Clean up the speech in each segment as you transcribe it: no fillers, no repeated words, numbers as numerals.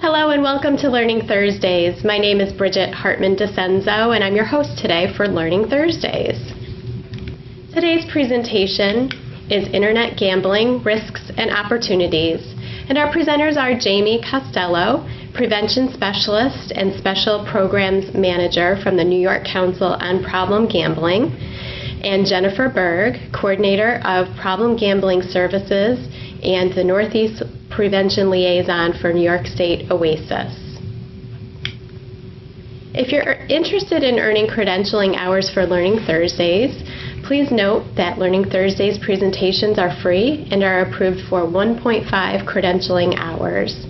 Hello and welcome to Learning Thursdays. My name is Bridget Hartman DeCenzo and I'm your host today for Learning Thursdays. Today's presentation is Internet Gambling, Risks and Opportunities, and our presenters are Jamie Costello, Prevention Specialist and Special Programs Manager from the New York Council on Problem Gambling, and Jennifer Berg, Coordinator of Problem Gambling Services and the Northeast Prevention Liaison for New York State OASAS. If you're interested in earning credentialing hours for Learning Thursdays, please note that Learning Thursdays presentations are free and are approved for 1.5 credentialing hours.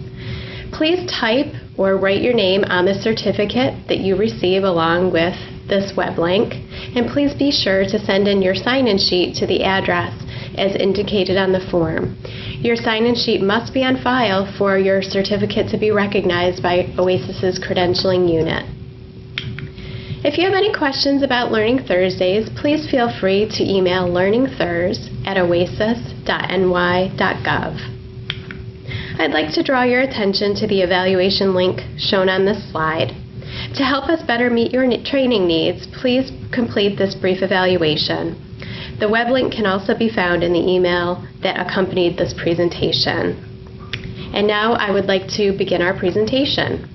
Please type or write your name on the certificate that you receive along with this web link, and please be sure to send in your sign-in sheet to the address as indicated on the form. Your sign-in sheet must be on file for your certificate to be recognized by OASAS's credentialing unit. If you have any questions about Learning Thursdays, please feel free to email learningthurs@oasas.ny.gov. I'd like to draw your attention to the evaluation link shown on this slide. To help us better meet your training needs, please complete this brief evaluation. The web link can also be found in the email that accompanied this presentation. And now I would like to begin our presentation.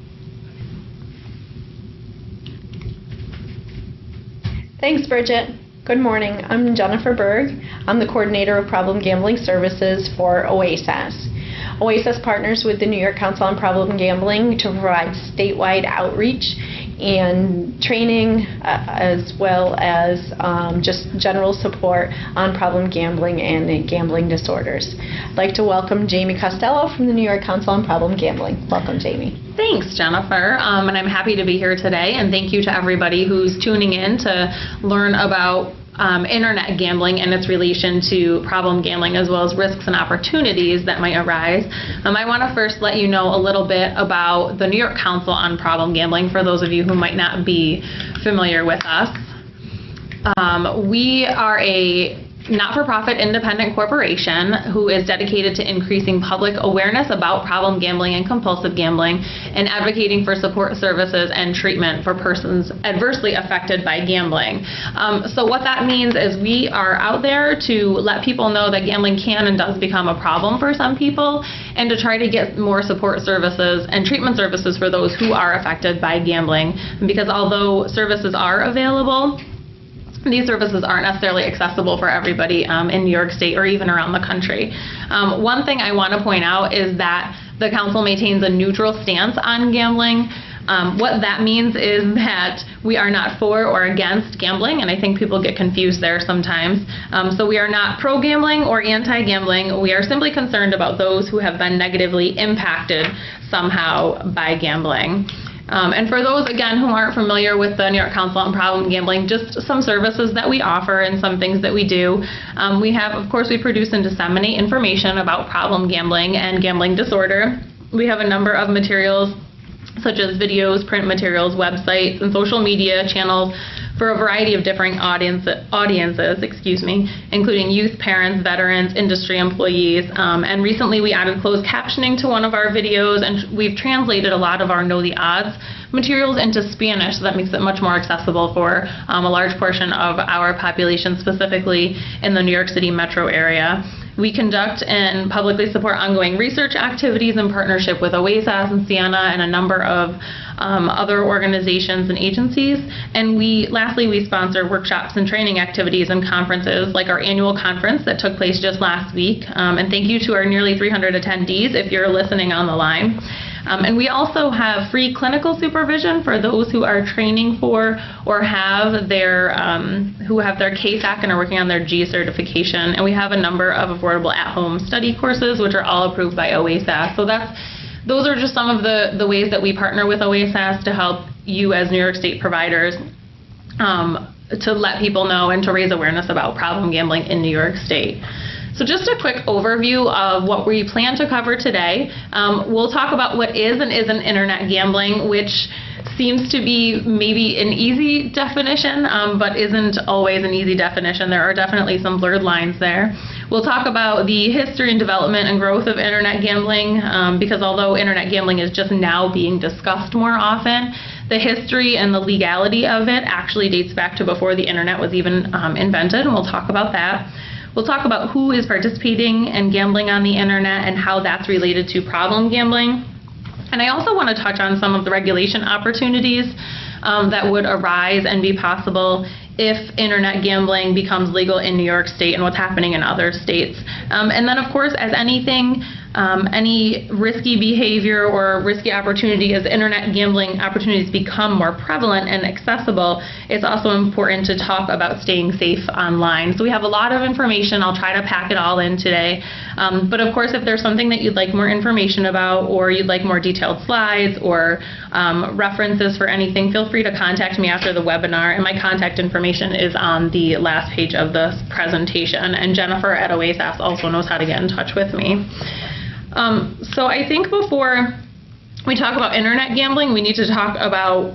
Thanks, Bridget. Good morning. I'm Jennifer Berg. I'm the Coordinator of Problem Gambling Services for OASAS. OASAS partners with the New York Council on Problem Gambling to provide statewide outreach and training as well as just general support on problem gambling and gambling disorders. I'd like to welcome Jamie Costello from the New York Council on Problem Gambling. Welcome, Jamie. Thanks, Jennifer, and I'm happy to be here today, and thank you to everybody who's tuning in to learn about internet gambling and its relation to problem gambling, as well as risks and opportunities that might arise. I want to first let you know a little bit about the New York Council on Problem Gambling for those of you who might not be familiar with us. We are a not-for-profit independent corporation who is dedicated to increasing public awareness about problem gambling and compulsive gambling and advocating for support services and treatment for persons adversely affected by gambling. So what that means is we are out there to let people know that gambling can and does become a problem for some people, and to try to get more support services and treatment services for those who are affected by gambling. Because although services are available, these services aren't necessarily accessible for everybody in New York State or even around the country. One thing I want to point out is that the Council maintains a neutral stance on gambling. What that means is that we are not for or against gambling, and I think people get confused there sometimes. So we are not pro-gambling or anti-gambling. We are simply concerned about those who have been negatively impacted somehow by gambling. And for those, again, who aren't familiar with the New York Council on Problem Gambling, just some services that we offer and some things that we do. We have, of course, we produce and disseminate information about problem gambling and gambling disorder. We have a number of materials such as videos, print materials, websites, and social media channels for a variety of different audiences, including youth, parents, veterans, industry employees. And recently we added closed captioning to one of our videos, and we've translated a lot of our Know the Odds materials into Spanish, so that makes it much more accessible for a large portion of our population, specifically in the New York City metro area. We conduct and publicly support ongoing research activities in partnership with OASAS and Siena and a number of other organizations and agencies. And lastly, we sponsor workshops and training activities and conferences, like our annual conference that took place just last week. And thank you to our nearly 300 attendees if you're listening on the line. And we also have free clinical supervision for those who are training for or have their CASAC and are working on their G certification. And we have a number of affordable at-home study courses, which are all approved by OASAS. So those are just some of the ways that we partner with OASAS to help you as New York State providers to let people know and to raise awareness about problem gambling in New York State. So just a quick overview of what we plan to cover today. We'll talk about what is and isn't internet gambling, which seems to be maybe an easy definition, but isn't always an easy definition. There are definitely some blurred lines there. We'll talk about the history and development and growth of internet gambling, because although internet gambling is just now being discussed more often, the history and the legality of it actually dates back to before the internet was even invented, and we'll talk about that. We'll talk about who is participating in gambling on the internet and how that's related to problem gambling. And I also want to touch on some of the regulation opportunities that would arise and be possible if internet gambling becomes legal in New York State and what's happening in other states. And then, of course, as anything, any risky behavior or risky opportunity, as internet gambling opportunities become more prevalent and accessible, it's also important to talk about staying safe online. So we have a lot of information. I'll try to pack it all in today. But of course, if there's something that you'd like more information about, or you'd like more detailed slides or references for anything, feel free to contact me after the webinar, and my contact information is on the last page of this presentation. And Jennifer at OASAS also knows how to get in touch with me. So I think before we talk about internet gambling, we need to talk about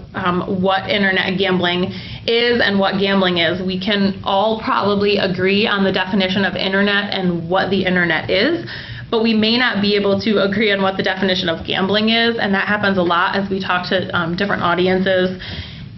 what internet gambling is and what gambling is. We can all probably agree on the definition of internet and what the internet is, but we may not be able to agree on what the definition of gambling is, and that happens a lot as we talk to different audiences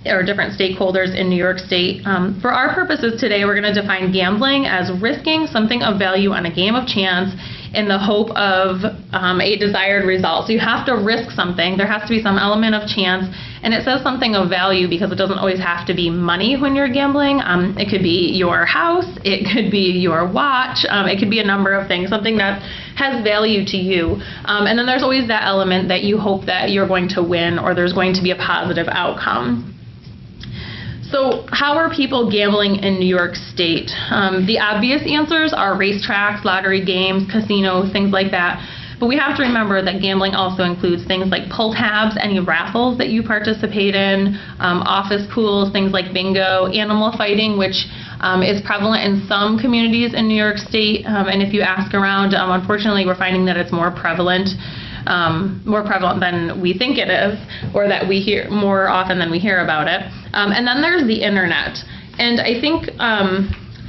or different stakeholders in New York State. For our purposes today, we're going to define gambling as risking something of value on a game of chance in the hope of a desired result. So you have to risk something. There has to be some element of chance, and it says something of value because it doesn't always have to be money when you're gambling. It could be your house, it could be your watch, it could be a number of things, something that has value to you. And then there's always that element that you hope that you're going to win or there's going to be a positive outcome. So how are people gambling in New York State? The obvious answers are racetracks, lottery games, casinos, things like that. But we have to remember that gambling also includes things like pull tabs, any raffles that you participate in, office pools, things like bingo, animal fighting, which is prevalent in some communities in New York State. And if you ask around, unfortunately, we're finding that it's more prevalent than we think it is, or that we hear more often than we hear about it. And then there's the internet. And I think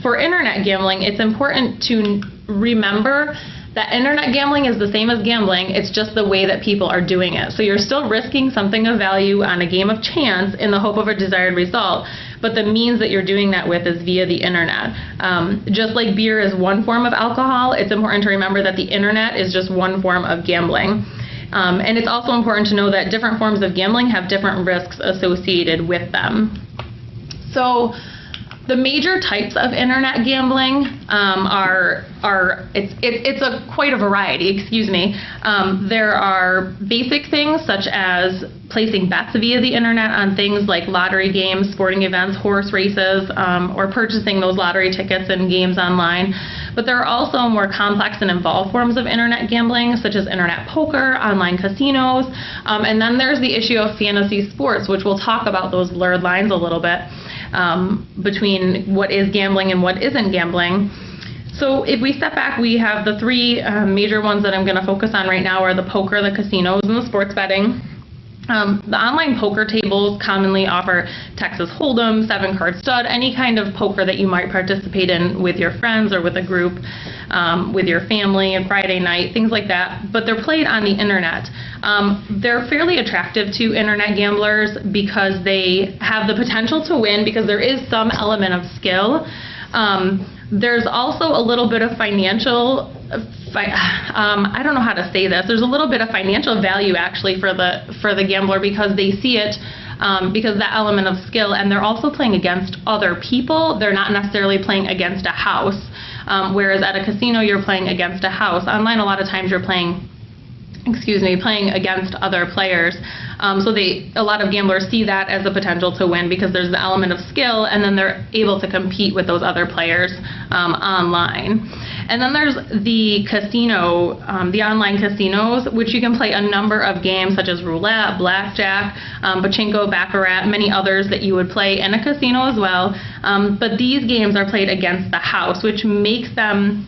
for internet gambling, it's important to remember that internet gambling is the same as gambling. It's just the way that people are doing it. So you're still risking something of value on a game of chance in the hope of a desired result, but the means that you're doing that with is via the internet. Just like beer is one form of alcohol, it's important to remember that the internet is just one form of gambling. And it's also important to know that different forms of gambling have different risks associated with them. So the major types of internet gambling it's quite a variety, excuse me. There are basic things such as placing bets via the internet on things like lottery games, sporting events, horse races, or purchasing those lottery tickets and games online. But there are also more complex and involved forms of internet gambling, such as internet poker, online casinos, and then there's the issue of fantasy sports, which we'll talk about those blurred lines a little bit between what is gambling and what isn't gambling. So if we step back, we have the three major ones that I'm going to focus on right now are the poker, the casinos, and the sports betting. The online poker tables commonly offer Texas Hold'em, 7-card stud, any kind of poker that you might participate in with your friends or with a group, with your family, a Friday night, things like that. But they're played on the internet. They're fairly attractive to internet gamblers because they have the potential to win because there is some element of skill. There's also a little bit of financial, I don't know how to say this. There's a little bit of financial value actually for the gambler because they see it because that element of skill, and they're also playing against other people. They're not necessarily playing against a house, whereas at a casino you're playing against a house. Online a lot of times you're playing against other players. So a lot of gamblers see that as a potential to win because there's the element of skill, and then they're able to compete with those other players online. And then there's the casino, the online casinos, which you can play a number of games such as roulette, blackjack, pachinko, baccarat, many others that you would play in a casino as well. But these games are played against the house, which makes them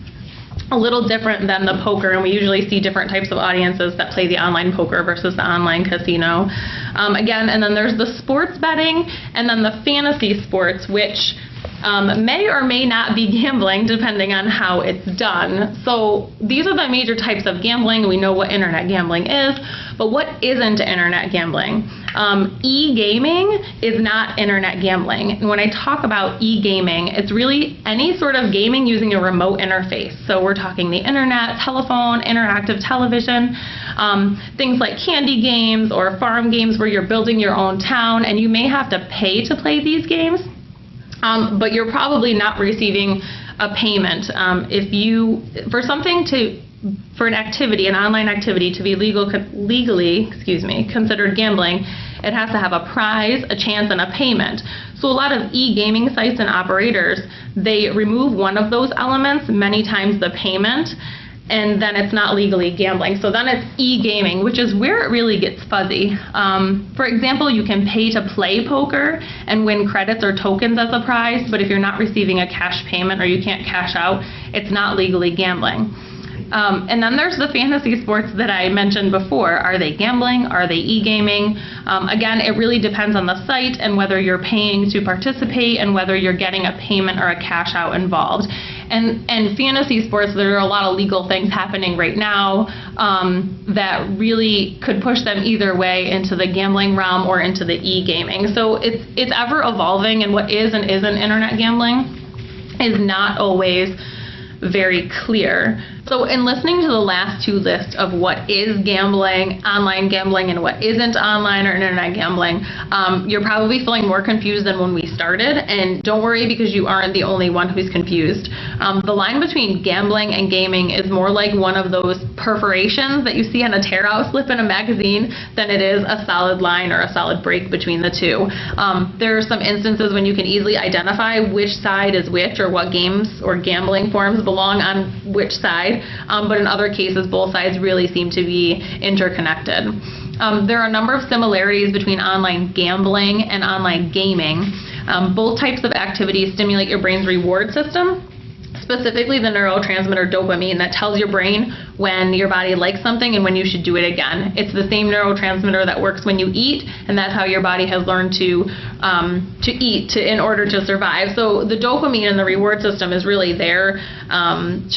a little different than the poker, and we usually see different types of audiences that play the online poker versus the online casino. Again, and then there's the sports betting, and then the fantasy sports, which may or may not be gambling depending on how it's done. So these are the major types of gambling. We know what internet gambling is, but what isn't internet gambling? E-gaming is not internet gambling. And when I talk about e-gaming, it's really any sort of gaming using a remote interface. So we're talking the internet, telephone, interactive television, things like candy games or farm games where you're building your own town, and you may have to pay to play these games. But you're probably not receiving a payment. For an activity, an online activity, to be legally considered gambling, it has to have a prize, a chance, and a payment. So a lot of e-gaming sites and operators, they remove one of those elements, many times the payment, and then it's not legally gambling. So then it's e-gaming, which is where it really gets fuzzy. For example, you can pay to play poker and win credits or tokens as a prize, but if you're not receiving a cash payment or you can't cash out, it's not legally gambling. And then there's the fantasy sports that I mentioned before. Are they gambling? Are they e-gaming? Again, it really depends on the site and whether you're paying to participate and whether you're getting a payment or a cash out involved. And fantasy sports, there are a lot of legal things happening right now that really could push them either way into the gambling realm or into the e-gaming. So it's ever evolving, and what is and isn't internet gambling is not always very clear. So in listening to the last two lists of what is gambling, online gambling, and what isn't online or internet gambling, you're probably feeling more confused than when we started, and don't worry because you aren't the only one who's confused. The line between gambling and gaming is more like one of those perforations that you see on a tear-out slip in a magazine than it is a solid line or a solid break between the two. There are some instances when you can easily identify which side is which or what games or gambling forms belong on which side. But in other cases, both sides really seem to be interconnected. There are a number of similarities between online gambling and online gaming. Both types of activities stimulate your brain's reward system, specifically the neurotransmitter dopamine that tells your brain when your body likes something and when you should do it again. It's the same neurotransmitter that works when you eat, and that's how your body has learned to eat in order to survive. So the dopamine in the reward system is really there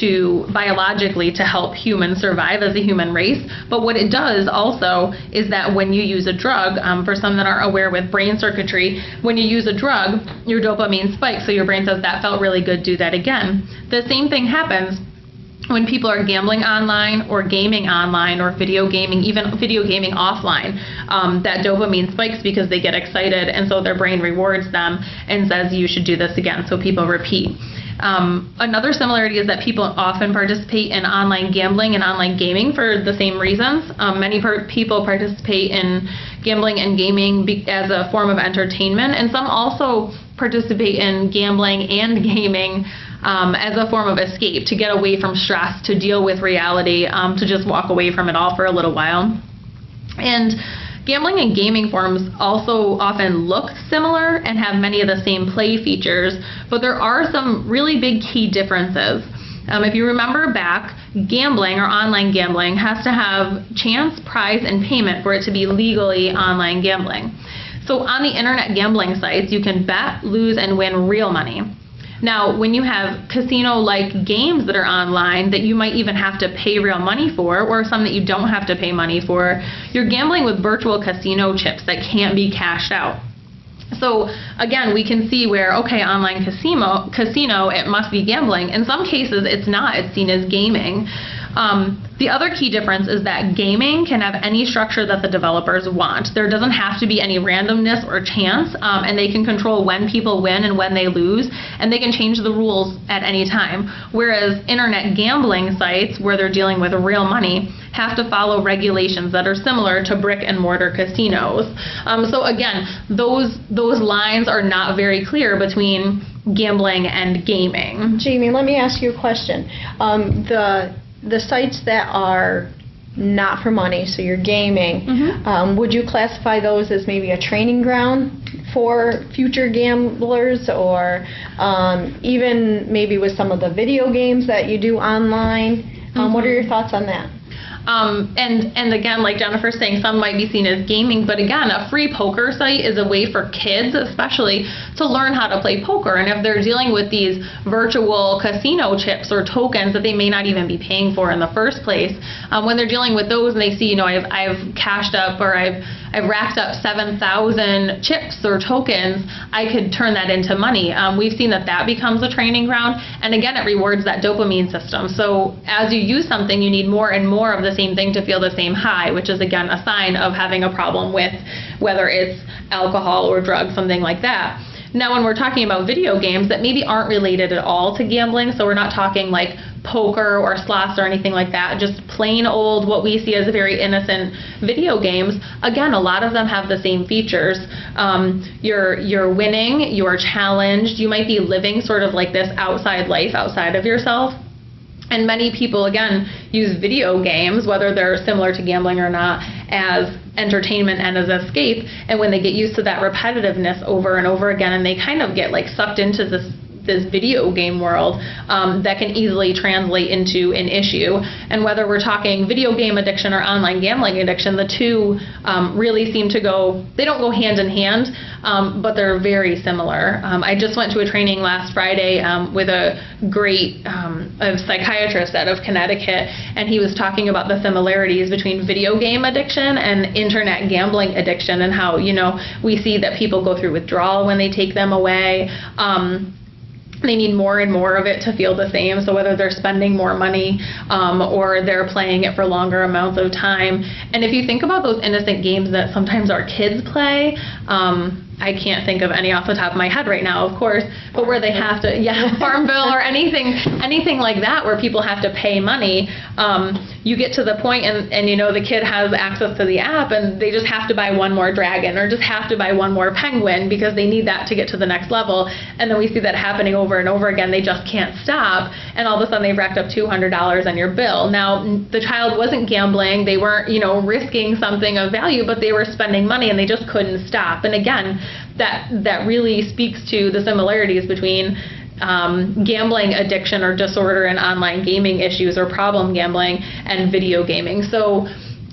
to biologically to help humans survive as a human race. But what it does also is that when you use a drug, for some that aren't aware with brain circuitry, when you use a drug, your dopamine spikes. So your brain says, that felt really good, do that again. The same thing happens when people are gambling online or gaming online or video gaming, even video gaming offline. That dopamine spikes because they get excited, and so their brain rewards them and says you should do this again, so people repeat. Another similarity is that people often participate in online gambling and online gaming for the same reasons. Many people participate in gambling and gaming as a form of entertainment, and some also participate in gambling and gaming as a form of escape, to get away from stress, to deal with reality, to just walk away from it all for a little while. And gambling and gaming forms also often look similar and have many of the same play features, but there are some really big key differences. If you remember back, gambling or online gambling has to have chance, prize, and payment for it to be legally online gambling. So on the internet gambling sites, you can bet, lose, and win real money. Now, when you have casino-like games that are online that you might even have to pay real money for, or some that you don't have to pay money for, you're gambling with virtual casino chips that can't be cashed out. So again, we can see where, okay, online casino, it must be gambling. In some cases, it's not. It's seen as gaming. The other key difference is that gaming can have any structure that the developers want. There doesn't have to be any randomness or chance, and they can control when people win and when they lose, and they can change the rules at any time. Whereas internet gambling sites, where they're dealing with real money, have to follow regulations that are similar to brick and mortar casinos. So again, those lines are not very clear between gambling and gaming. Jamie, let me ask you a question. The sites that are not for money, so you're gaming, would you classify those as maybe a training ground for future gamblers, or even maybe with some of the video games that you do online? What are your thoughts on that? And again, like Jennifer's saying, some might be seen as gaming, but again, a free poker site is a way for kids especially to learn how to play poker. And if they're dealing with these virtual casino chips or tokens that they may not even be paying for in the first place, when they're dealing with those and they see, I've cashed up or I've racked up 7,000 chips or tokens, I could turn that into money. We've seen that becomes a training ground, and again, it rewards that dopamine system. So as you use something, you need more and more of the same thing to feel the same high, which is again a sign of having a problem with whether it's alcohol or drugs, something like that. Now, when we're talking about video games that maybe aren't related at all to gambling, so we're not talking like poker or slots or anything like that, just plain old what we see as very innocent video games, again, a lot of them have the same features. You're winning, you're challenged, you might be living sort of like this outside life outside of yourself. And many people, again, use video games, whether they're similar to gambling or not, as entertainment and as escape. And when they get used to that repetitiveness over and over again, and they kind of get like sucked into this video game world, that can easily translate into an issue. And whether we're talking video game addiction or online gambling addiction, the two really seem to they don't go hand in hand, but they're very similar. I just went to a training last Friday with a great a psychiatrist out of Connecticut, and he was talking about the similarities between video game addiction and internet gambling addiction, and how, we see that people go through withdrawal when they take them away. They need more and more of it to feel the same. So whether they're spending more money or they're playing it for longer amounts of time. And if you think about those innocent games that sometimes our kids play, I can't think of any off the top of my head right now, of course, but where they have to, Farmville or anything like that, where people have to pay money, you get to the point and the kid has access to the app and they just have to buy one more dragon or just have to buy one more penguin because they need that to get to the next level. And then we see that happening over and over again. They just can't stop. And all of a sudden they've racked up $200 on your bill. Now, the child wasn't gambling. They weren't, risking something of value, but they were spending money and they just couldn't stop. And again, that really speaks to the similarities between gambling addiction or disorder and online gaming issues or problem gambling and video gaming. So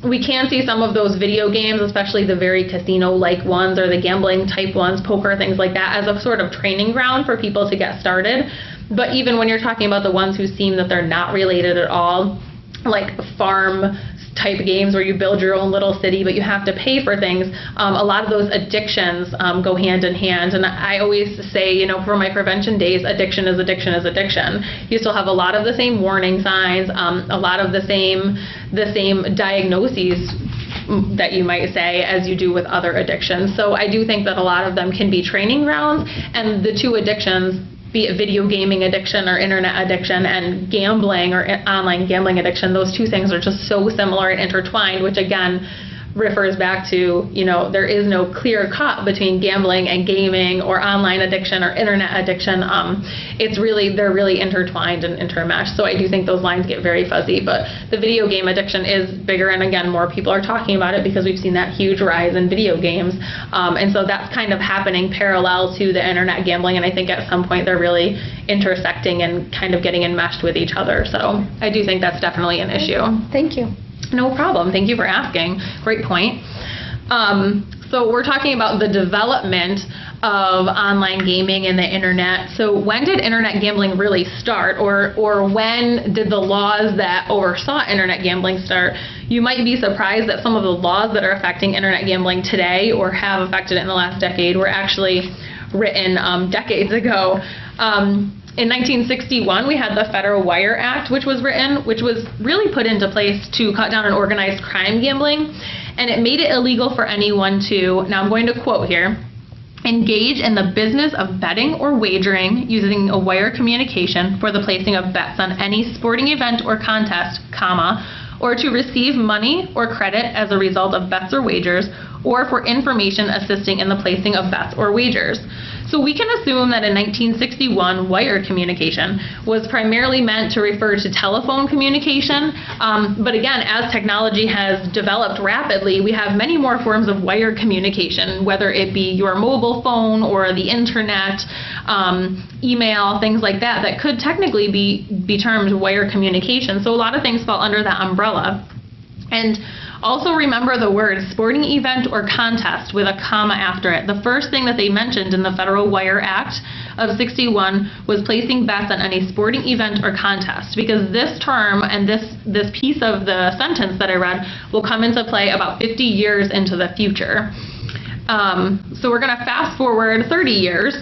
we can see some of those video games, especially the very casino-like ones or the gambling type ones, poker, things like that, as a sort of training ground for people to get started. But even when you're talking about the ones who seem that they're not related at all, like farm type games where you build your own little city but you have to pay for things, a lot of those addictions go hand in hand. And I always say, for my prevention days, addiction is addiction is addiction. You still have a lot of the same warning signs, a lot of the same diagnoses that you might say as you do with other addictions. So I do think that a lot of them can be training grounds, and the two addictions, be it video gaming addiction or internet addiction and gambling or online gambling addiction, those two things are just so similar and intertwined, which again refers back to, there is no clear cut between gambling and gaming or online addiction or internet addiction. They're really intertwined and intermeshed. So I do think those lines get very fuzzy, but the video game addiction is bigger, and again, more people are talking about it because we've seen that huge rise in video games. And so that's kind of happening parallel to the internet gambling, and I think at some point they're really intersecting and kind of getting enmeshed with each other. So I do think that's definitely an issue. Thank you. No problem. Thank you for asking. Great point. So we're talking about the development of online gaming and the internet. So when did internet gambling really start, or when did the laws that oversaw internet gambling start? You might be surprised that some of the laws that are affecting internet gambling today or have affected it in the last decade were actually written decades ago. In 1961, we had the Federal Wire Act, which was really put into place to cut down on organized crime gambling, and it made it illegal for anyone to, now I'm going to quote here, engage in the business of betting or wagering using a wire communication for the placing of bets on any sporting event or contest, or to receive money or credit as a result of bets or wagers, or for information assisting in the placing of bets or wagers. So we can assume that in 1961, wire communication was primarily meant to refer to telephone communication. But again, as technology has developed rapidly, we have many more forms of wire communication, whether it be your mobile phone or the internet, email, things like that, that could technically be termed wire communication. So a lot of things fall under that umbrella. And also remember the word sporting event or contest with a comma after it. The first thing that they mentioned in the Federal Wire Act of 61 was placing bets on any sporting event or contest, because this term and this piece of the sentence that I read will come into play about 50 years into the future. So we're going to fast forward 30 years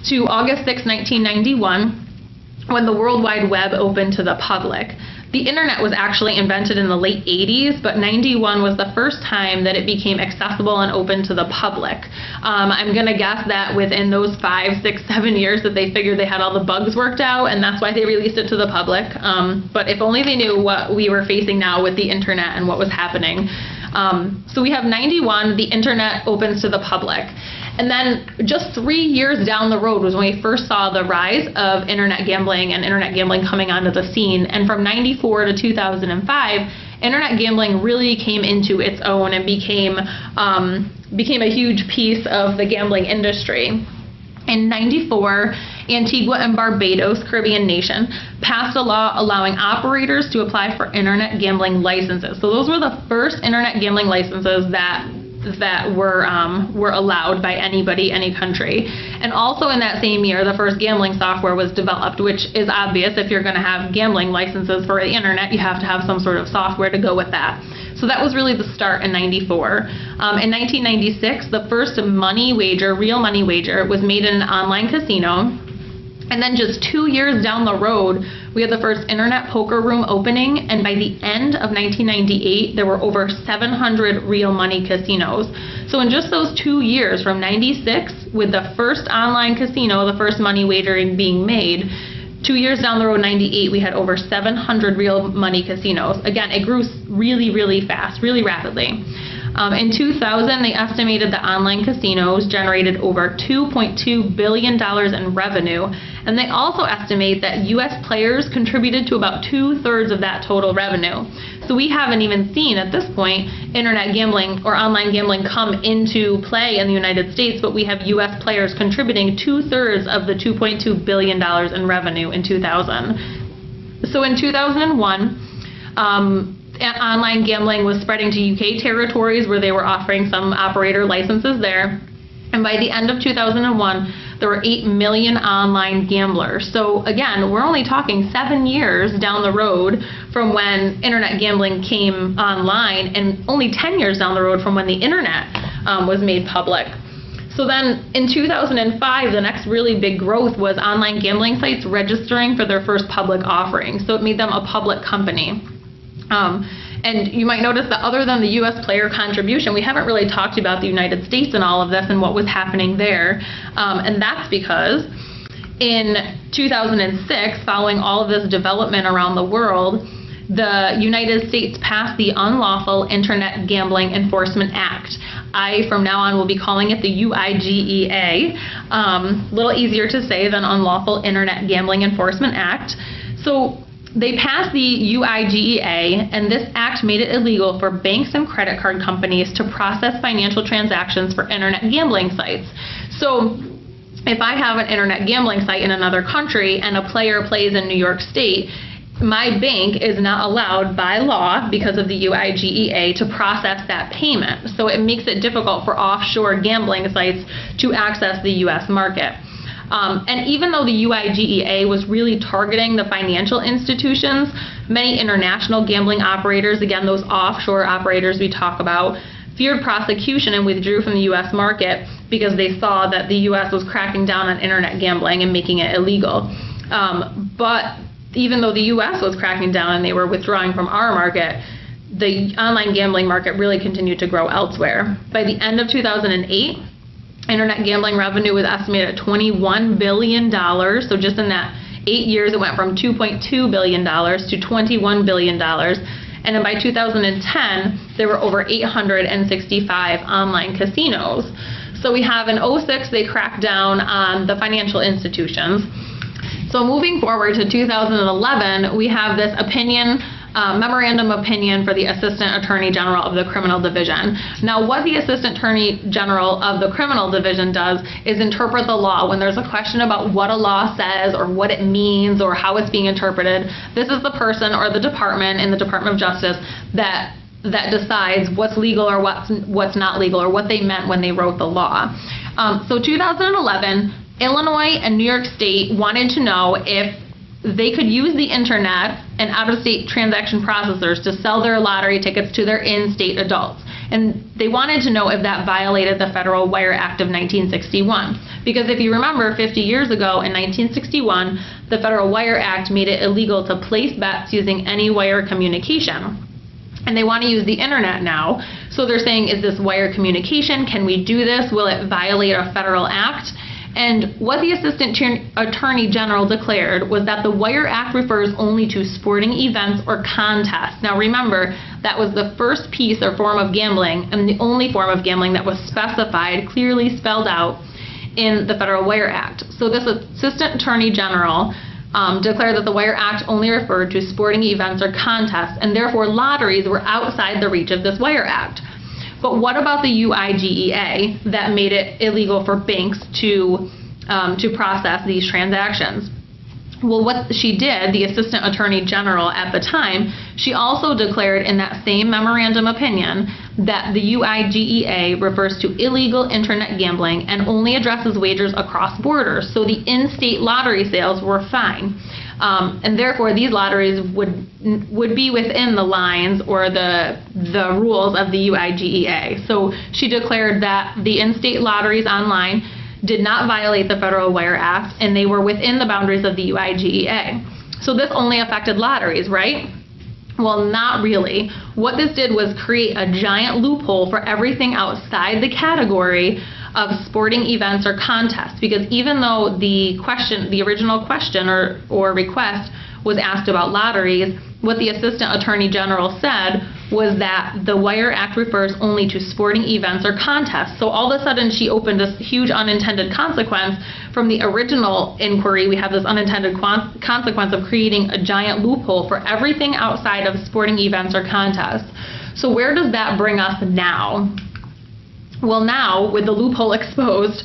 to August 6, 1991, when the World Wide Web opened to the public. The internet was actually invented in the late 80s, but 91 was the first time that it became accessible and open to the public. I'm going to guess that within those 5, 6, 7 years that they figured they had all the bugs worked out, and that's why they released it to the public. But if only they knew what we were facing now with the internet and what was happening. So we have 91, the internet opens to the public. And then just 3 years down the road was when we first saw the rise of internet gambling and internet gambling coming onto the scene. And from 94 to 2005, internet gambling really came into its own and became a huge piece of the gambling industry. In 94, Antigua and Barbados, Caribbean nation, passed a law allowing operators to apply for internet gambling licenses. So those were the first internet gambling licenses that were allowed by anybody, any country. And also in that same year, the first gambling software was developed, which is obvious. If you're going to have gambling licenses for the internet, you have to have some sort of software to go with that. So that was really the start in 94. In 1996, the first money wager, real money wager, was made in an online casino. And then just 2 years down the road, we had the first internet poker room opening, and by the end of 1998, there were over 700 real money casinos. So in just those 2 years, from 96, with the first online casino, the first money wagering being made, 2 years down the road, 98, we had over 700 real money casinos. Again, it grew really, really fast, really rapidly. In 2000, they estimated that online casinos generated over $2.2 billion in revenue, and they also estimate that U.S. players contributed to about 2/3 of that total revenue. So we haven't even seen, at this point, internet gambling or online gambling come into play in the United States, but we have U.S. players contributing 2/3 of the $2.2 billion in revenue in 2000. So in 2001, online gambling was spreading to UK territories where they were offering some operator licenses there. And by the end of 2001, there were 8 million online gamblers. So again, we're only talking 7 years down the road from when internet gambling came online, and only 10 years down the road from when the internet was made public. So then in 2005, the next really big growth was online gambling sites registering for their first public offering. So it made them a public company. And you might notice that other than the U.S. player contribution, we haven't really talked about the United States in all of this and what was happening there. And that's because in 2006, following all of this development around the world, the United States passed the Unlawful Internet Gambling Enforcement Act. I, from now on, will be calling it the UIGEA. A little easier to say than Unlawful Internet Gambling Enforcement Act. So they passed the UIGEA, and this act made it illegal for banks and credit card companies to process financial transactions for internet gambling sites. So if I have an internet gambling site in another country and a player plays in New York State, my bank is not allowed by law, because of the UIGEA, to process that payment. So it makes it difficult for offshore gambling sites to access the U.S. market. And even though the UIGEA was really targeting the financial institutions, many international gambling operators, again, those offshore operators we talk about, feared prosecution and withdrew from the U.S. market because they saw that the U.S. was cracking down on internet gambling and making it illegal. But even though the U.S. was cracking down and they were withdrawing from our market, the online gambling market really continued to grow elsewhere. By the end of 2008, internet gambling revenue was estimated at $21 billion. So just in that 8 years, it went from $2.2 billion to $21 billion. And then by 2010, there were over 865 online casinos. So we have in 2006, they cracked down on the financial institutions. So moving forward to 2011, we have this memorandum opinion for the Assistant Attorney General of the Criminal Division. Now, what the Assistant Attorney General of the Criminal Division does is interpret the law. When there's a question about what a law says or what it means or how it's being interpreted, this is the person or the department in the Department of Justice that that decides what's legal or what's not legal, or what they meant when they wrote the law. So 2011, Illinois and New York State wanted to know if they could use the internet and out-of-state transaction processors to sell their lottery tickets to their in-state adults. And they wanted to know if that violated the Federal Wire Act of 1961. Because if you remember, 50 years ago in 1961, the Federal Wire Act made it illegal to place bets using any wire communication. And they want to use the internet now. So they're saying, is this wire communication? Can we do this? Will it violate a federal act? And what the Assistant Attorney General declared was that the Wire Act refers only to sporting events or contests. Now remember, that was the first piece or form of gambling, and the only form of gambling that was specified, clearly spelled out in the Federal Wire Act. So this Assistant Attorney General declared that the Wire Act only referred to sporting events or contests, and therefore lotteries were outside the reach of this Wire Act. But what about the UIGEA that made it illegal for banks to process these transactions? Well, what she did, the Assistant Attorney General at the time, she also declared in that same memorandum opinion that the UIGEA refers to illegal internet gambling and only addresses wagers across borders. So the in-state lottery sales were fine. And therefore, these lotteries would be within the lines or the rules of the UIGEA. So she declared that the in-state lotteries online did not violate the Federal Wire Act, and they were within the boundaries of the UIGEA. So this only affected lotteries, right? Well, not really. What this did was create a giant loophole for everything outside the category of sporting events or contests, because even though the original question or request was asked about lotteries, what the Assistant Attorney General said was that the Wire Act refers only to sporting events or contests. So all of a sudden she opened this huge unintended consequence from the original inquiry. We have this unintended consequence of creating a giant loophole for everything outside of sporting events or contests. So where does that bring us now? Well, now, with the loophole exposed,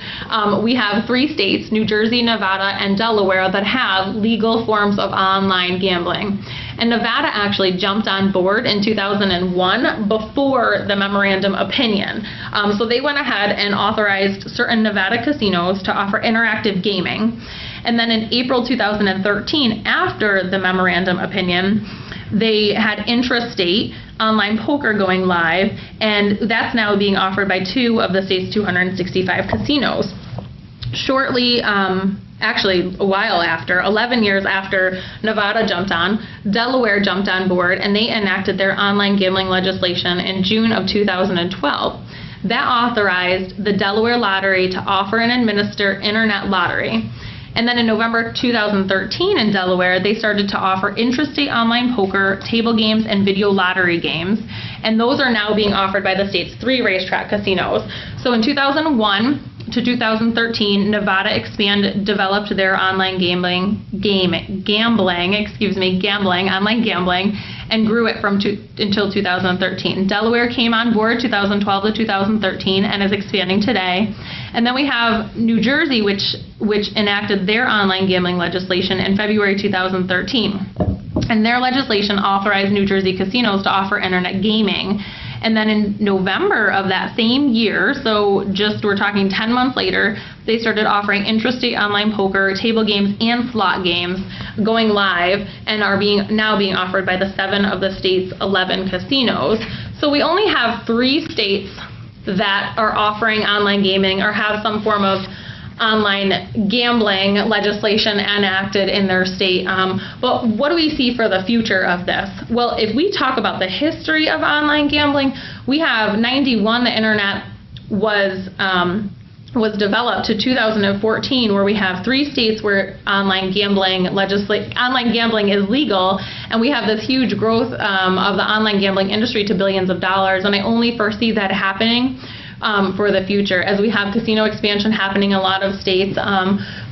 we have 3 states, New Jersey, Nevada, and Delaware, that have legal forms of online gambling. And Nevada actually jumped on board in 2001 before the memorandum opinion. So they went ahead and authorized certain Nevada casinos to offer interactive gaming. And then in April 2013, after the memorandum opinion, they had intrastate online poker going live, and that's now being offered by 2 of the state's 265 casinos. Shortly, actually a while after, 11 years after Nevada jumped on, Delaware jumped on board, and they enacted their online gambling legislation in June of 2012. That authorized the Delaware Lottery to offer and administer internet lottery. And then in November 2013 in Delaware, they started to offer intrastate online poker, table games, and video lottery games. And those are now being offered by the state's 3 racetrack casinos. So in 2001 to 2013, Nevada developed their online gambling, online gambling, and grew it until 2013. Delaware came on board 2012 to 2013 and is expanding today. And then we have New Jersey, which enacted their online gambling legislation in February 2013. And their legislation authorized New Jersey casinos to offer internet gaming. And then in November of that same year, so we're talking 10 months later, they started offering intrastate online poker, table games, and slot games going live, and are now being offered by the 7 of the state's 11 casinos. So we only have 3 states that are offering online gaming or have some form of online gambling legislation enacted in their state. But what do we see for the future of this? Well, if we talk about the history of online gambling, we have 91, the internet was developed, to 2014, where we have 3 states where online gambling is legal, and we have this huge growth of the online gambling industry to billions of dollars, and I only foresee that happening for the future. As we have casino expansion happening in a lot of states,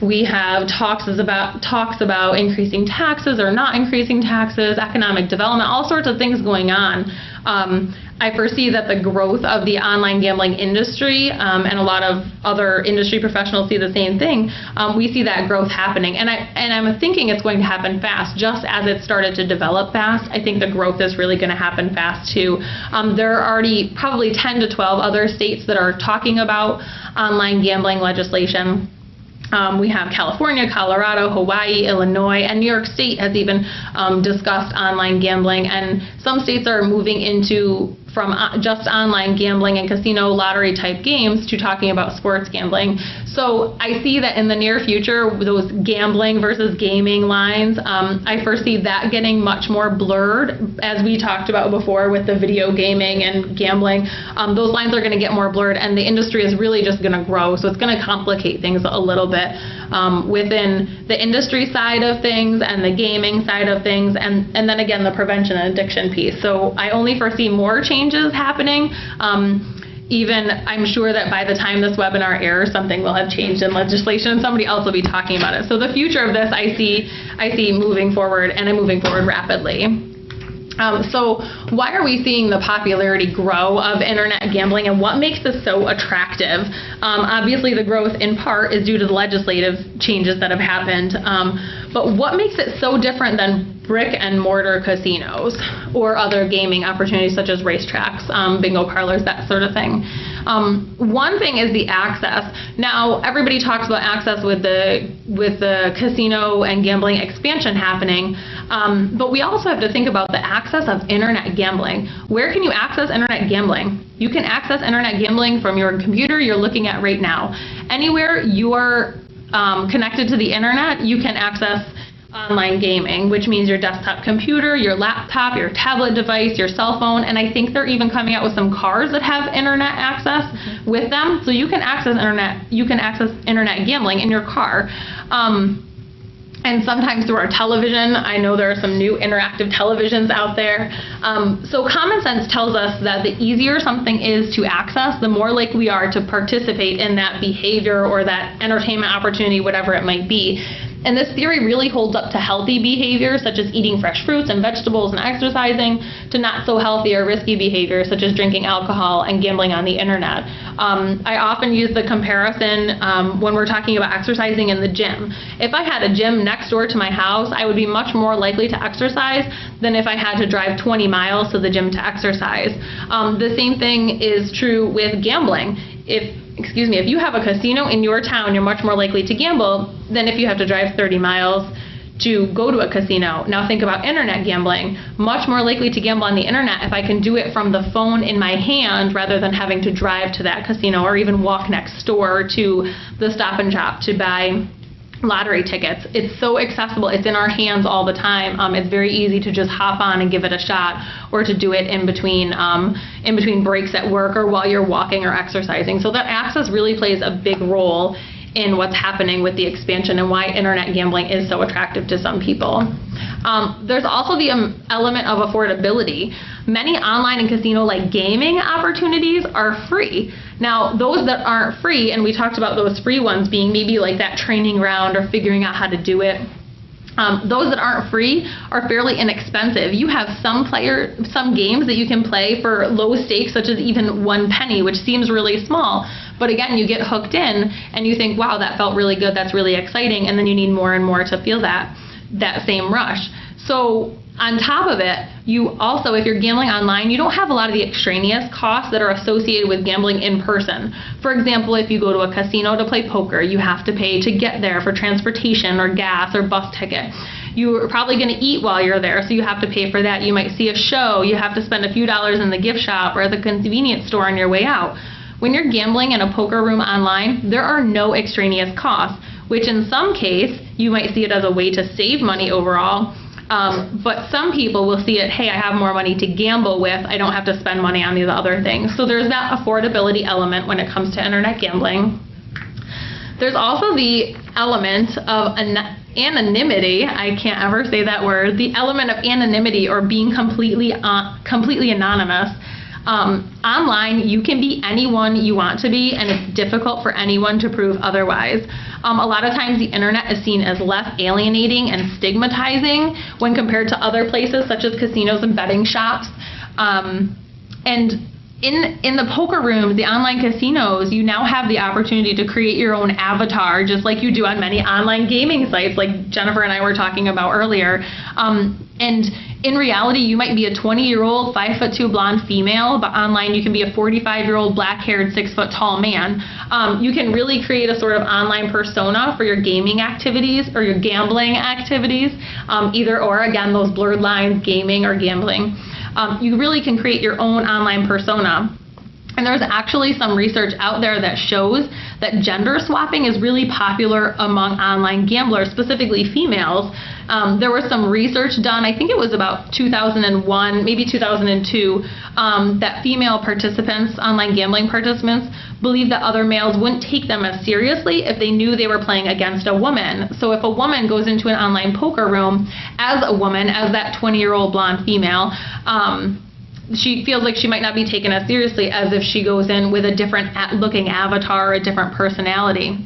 we have talks about increasing taxes or not increasing taxes, economic development, all sorts of things going on I foresee that the growth of the online gambling industry, and a lot of other industry professionals see the same thing. We see that growth happening, and I'm thinking it's going to happen fast. Just as it started to develop fast, I think the growth is really going to happen fast too. There are already probably 10 to 12 other states that are talking about online gambling legislation. We have California, Colorado, Hawaii, Illinois, and New York State has even discussed online gambling, and some states are moving into from just online gambling and casino lottery type games to talking about sports gambling. So I see that in the near future, those gambling versus gaming lines, I foresee that getting much more blurred, as we talked about before with the video gaming and gambling. Those lines are going to get more blurred, and the industry is really just going to grow. So it's going to complicate things a little bit within the industry side of things and the gaming side of things, and then again the prevention and addiction piece. So I only foresee more changes happening. Even I'm sure that by the time this webinar airs, something will have changed in legislation and somebody else will be talking about it. So the future of this I see moving forward, and moving forward rapidly. So why are we seeing the popularity grow of internet gambling, and what makes this so attractive? Obviously the growth in part is due to the legislative changes that have happened, but what makes it so different than brick and mortar casinos or other gaming opportunities such as racetracks, bingo parlors, that sort of thing? One thing is the access. Now everybody talks about access with the casino and gambling expansion happening, but we also have to think about the access of internet gambling. Where can you access internet gambling? You can access internet gambling from your computer you're looking at right now. Anywhere you are connected to the internet, you can access online gaming, which means your desktop computer, your laptop, your tablet device, your cell phone, and I think they're even coming out with some cars that have internet access with them, so you can access internet gambling in your car. And sometimes through our television. I know there are some new interactive televisions out there. So common sense tells us that the easier something is to access, the more likely we are to participate in that behavior or that entertainment opportunity, whatever it might be. And this theory really holds up to healthy behaviors such as eating fresh fruits and vegetables and exercising, to not so healthy or risky behaviors such as drinking alcohol and gambling on the internet. I often use the comparison when we're talking about exercising in the gym. If I had a gym next door to my house, I would be much more likely to exercise than if I had to drive 20 miles to the gym to exercise. The same thing is true with gambling. If you have a casino in your town, you're much more likely to gamble than if you have to drive 30 miles to go to a casino. Now think about internet gambling. Much more likely to gamble on the internet if I can do it from the phone in my hand rather than having to drive to that casino or even walk next door to the Stop and Shop to buy lottery tickets. It's so accessible. It's in our hands all the time. It's very easy to just hop on and give it a shot, or to do it in between breaks at work or while you're walking or exercising. So that access really plays a big role in what's happening with the expansion and why internet gambling is so attractive to some people. There's also the element of affordability. Many online and casino-like gaming opportunities are free. Now, those that aren't free, and we talked about those free ones being maybe like that training ground or figuring out how to do it, those that aren't free are fairly inexpensive. You have some games that you can play for low stakes, such as even 1 penny, which seems really small. But again, you get hooked in and you think, wow, that felt really good, that's really exciting, and then you need more and more to feel that same rush. So on top of it, you also, if you're gambling online, you don't have a lot of the extraneous costs that are associated with gambling in person. For example, if you go to a casino to play poker, you have to pay to get there for transportation or gas or bus ticket. You're probably going to eat while you're there, so you have to pay for that. You might see a show, you have to spend a few dollars in the gift shop or at the convenience store on your way out. When you're gambling in a poker room online, there are no extraneous costs, which in some case, you might see it as a way to save money overall. But some people will see it, hey, I have more money to gamble with, I don't have to spend money on these other things. So there's that affordability element when it comes to internet gambling. There's also the element of anonymity. I can't ever say that word. The element of anonymity, or being completely anonymous. Online, you can be anyone you want to be, and it's difficult for anyone to prove otherwise. A lot of times the internet is seen as less alienating and stigmatizing when compared to other places such as casinos and betting shops. And in the poker rooms, the online casinos, you now have the opportunity to create your own avatar, just like you do on many online gaming sites, like Jennifer and I were talking about earlier. And in reality, you might be a 20-year-old, 5'2" blonde female, but online you can be a 45-year-old, black-haired, 6-foot tall man. You can really create a sort of online persona for your gaming activities or your gambling activities, either or, again, those blurred lines, gaming or gambling. You really can create your own online persona. And there's actually some research out there that shows that gender swapping is really popular among online gamblers, specifically females. There was some research done, I think it was about 2001, maybe 2002, that female participants, online gambling participants, believed that other males wouldn't take them as seriously if they knew they were playing against a woman. So if a woman goes into an online poker room as a woman, as that 20-year-old blonde female, she feels like she might not be taken as seriously as if she goes in with a different looking avatar, a different personality.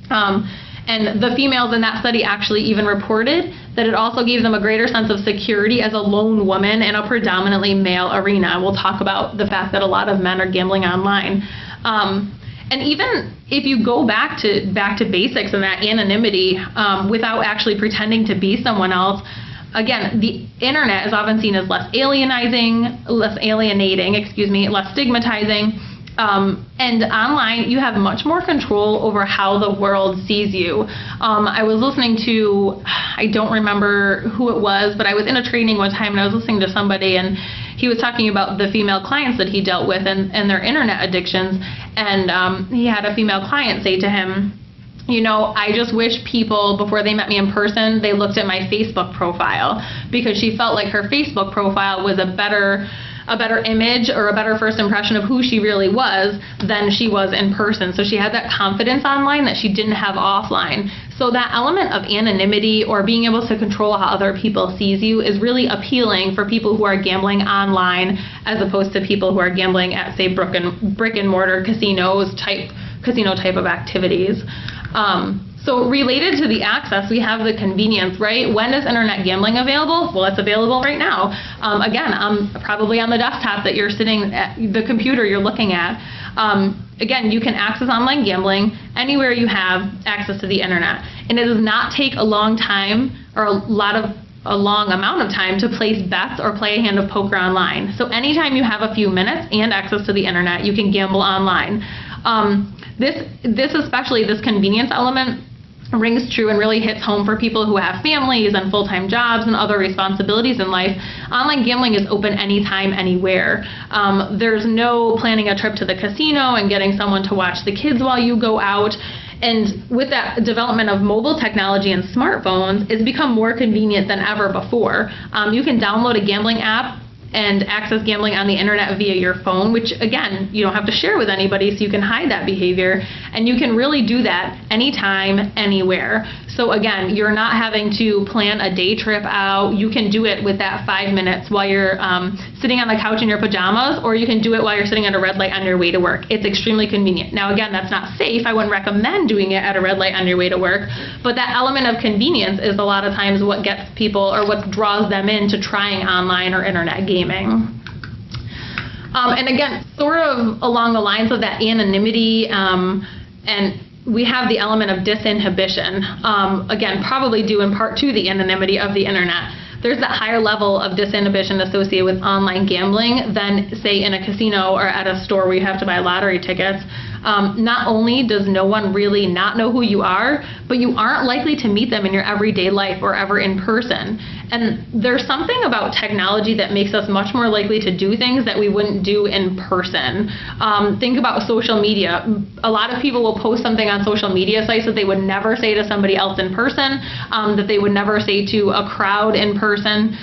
And the females in that study actually even reported that it also gave them a greater sense of security as a lone woman in a predominantly male arena. We'll talk about the fact that a lot of men are gambling online. And even if you go back to basics and that anonymity without actually pretending to be someone else, again, the internet is often seen as less alienating, less stigmatizing. And online, you have much more control over how the world sees you. I was listening to, I don't remember who it was, but I was in a training one time and I was listening to somebody and he was talking about the female clients that he dealt with and their internet addictions. And he had a female client say to him, you know, I just wish people, before they met me in person, they looked at my Facebook profile, because she felt like her Facebook profile was a better image or a better first impression of who she really was than she was in person. So she had that confidence online that she didn't have offline. So that element of anonymity or being able to control how other people sees you is really appealing for people who are gambling online as opposed to people who are gambling at, say, brick and mortar casino type of activities. So related to the access, we have the convenience, right? When is internet gambling available? Well, it's available right now. Again, probably on the desktop that you're sitting at, the computer you're looking at. Again, you can access online gambling anywhere you have access to the internet. And it does not take a long time or a long amount of time to place bets or play a hand of poker online. So anytime you have a few minutes and access to the internet, you can gamble online. This convenience element rings true and really hits home for people who have families and full-time jobs and other responsibilities in life. Online gambling is open anytime, anywhere. There's no planning a trip to the casino and getting someone to watch the kids while you go out. And with that development of mobile technology and smartphones, it's become more convenient than ever before. You can download a gambling app and access gambling on the internet via your phone, which again, you don't have to share with anybody, so you can hide that behavior, and you can really do that anytime, anywhere. So again, you're not having to plan a day trip out. You can do it with that 5 minutes while you're sitting on the couch in your pajamas, or you can do it while you're sitting at a red light on your way to work. It's extremely convenient. Now again, that's not safe. I wouldn't recommend doing it at a red light on your way to work, but that element of convenience is a lot of times what gets people, or what draws them into trying online or internet gaming. And again, sort of along the lines of that anonymity, and we have the element of disinhibition, again, probably due in part to the anonymity of the internet. There's that higher level of disinhibition associated with online gambling than, say, in a casino or at a store where you have to buy lottery tickets. Not only does no one really not know who you are, but you aren't likely to meet them in your everyday life or ever in person. And there's something about technology that makes us much more likely to do things that we wouldn't do in person. Think about social media. A lot of people will post something on social media sites that they would never say to somebody else in person, that they would never say to a crowd in person.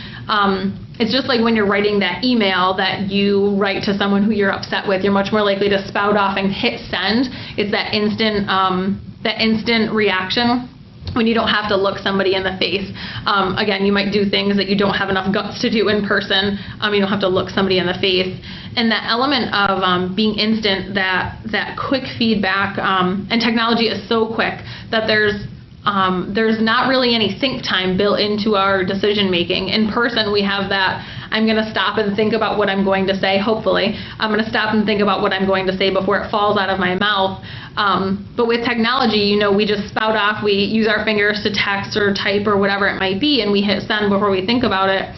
It's just like when you're writing that email that you write to someone who you're upset with, you're much more likely to spout off and hit send. It's that instant reaction when you don't have to look somebody in the face. Again, you might do things that you don't have enough guts to do in person. You don't have to look somebody in the face. And that element of being instant, that quick feedback, and technology is so quick that there's there's not really any think time built into our decision making. In person, we have that, I'm going to stop and think about what I'm going to say, hopefully. I'm going to stop and think about what I'm going to say before it falls out of my mouth. But with technology, we just spout off, we use our fingers to text or type or whatever it might be, and we hit send before we think about it.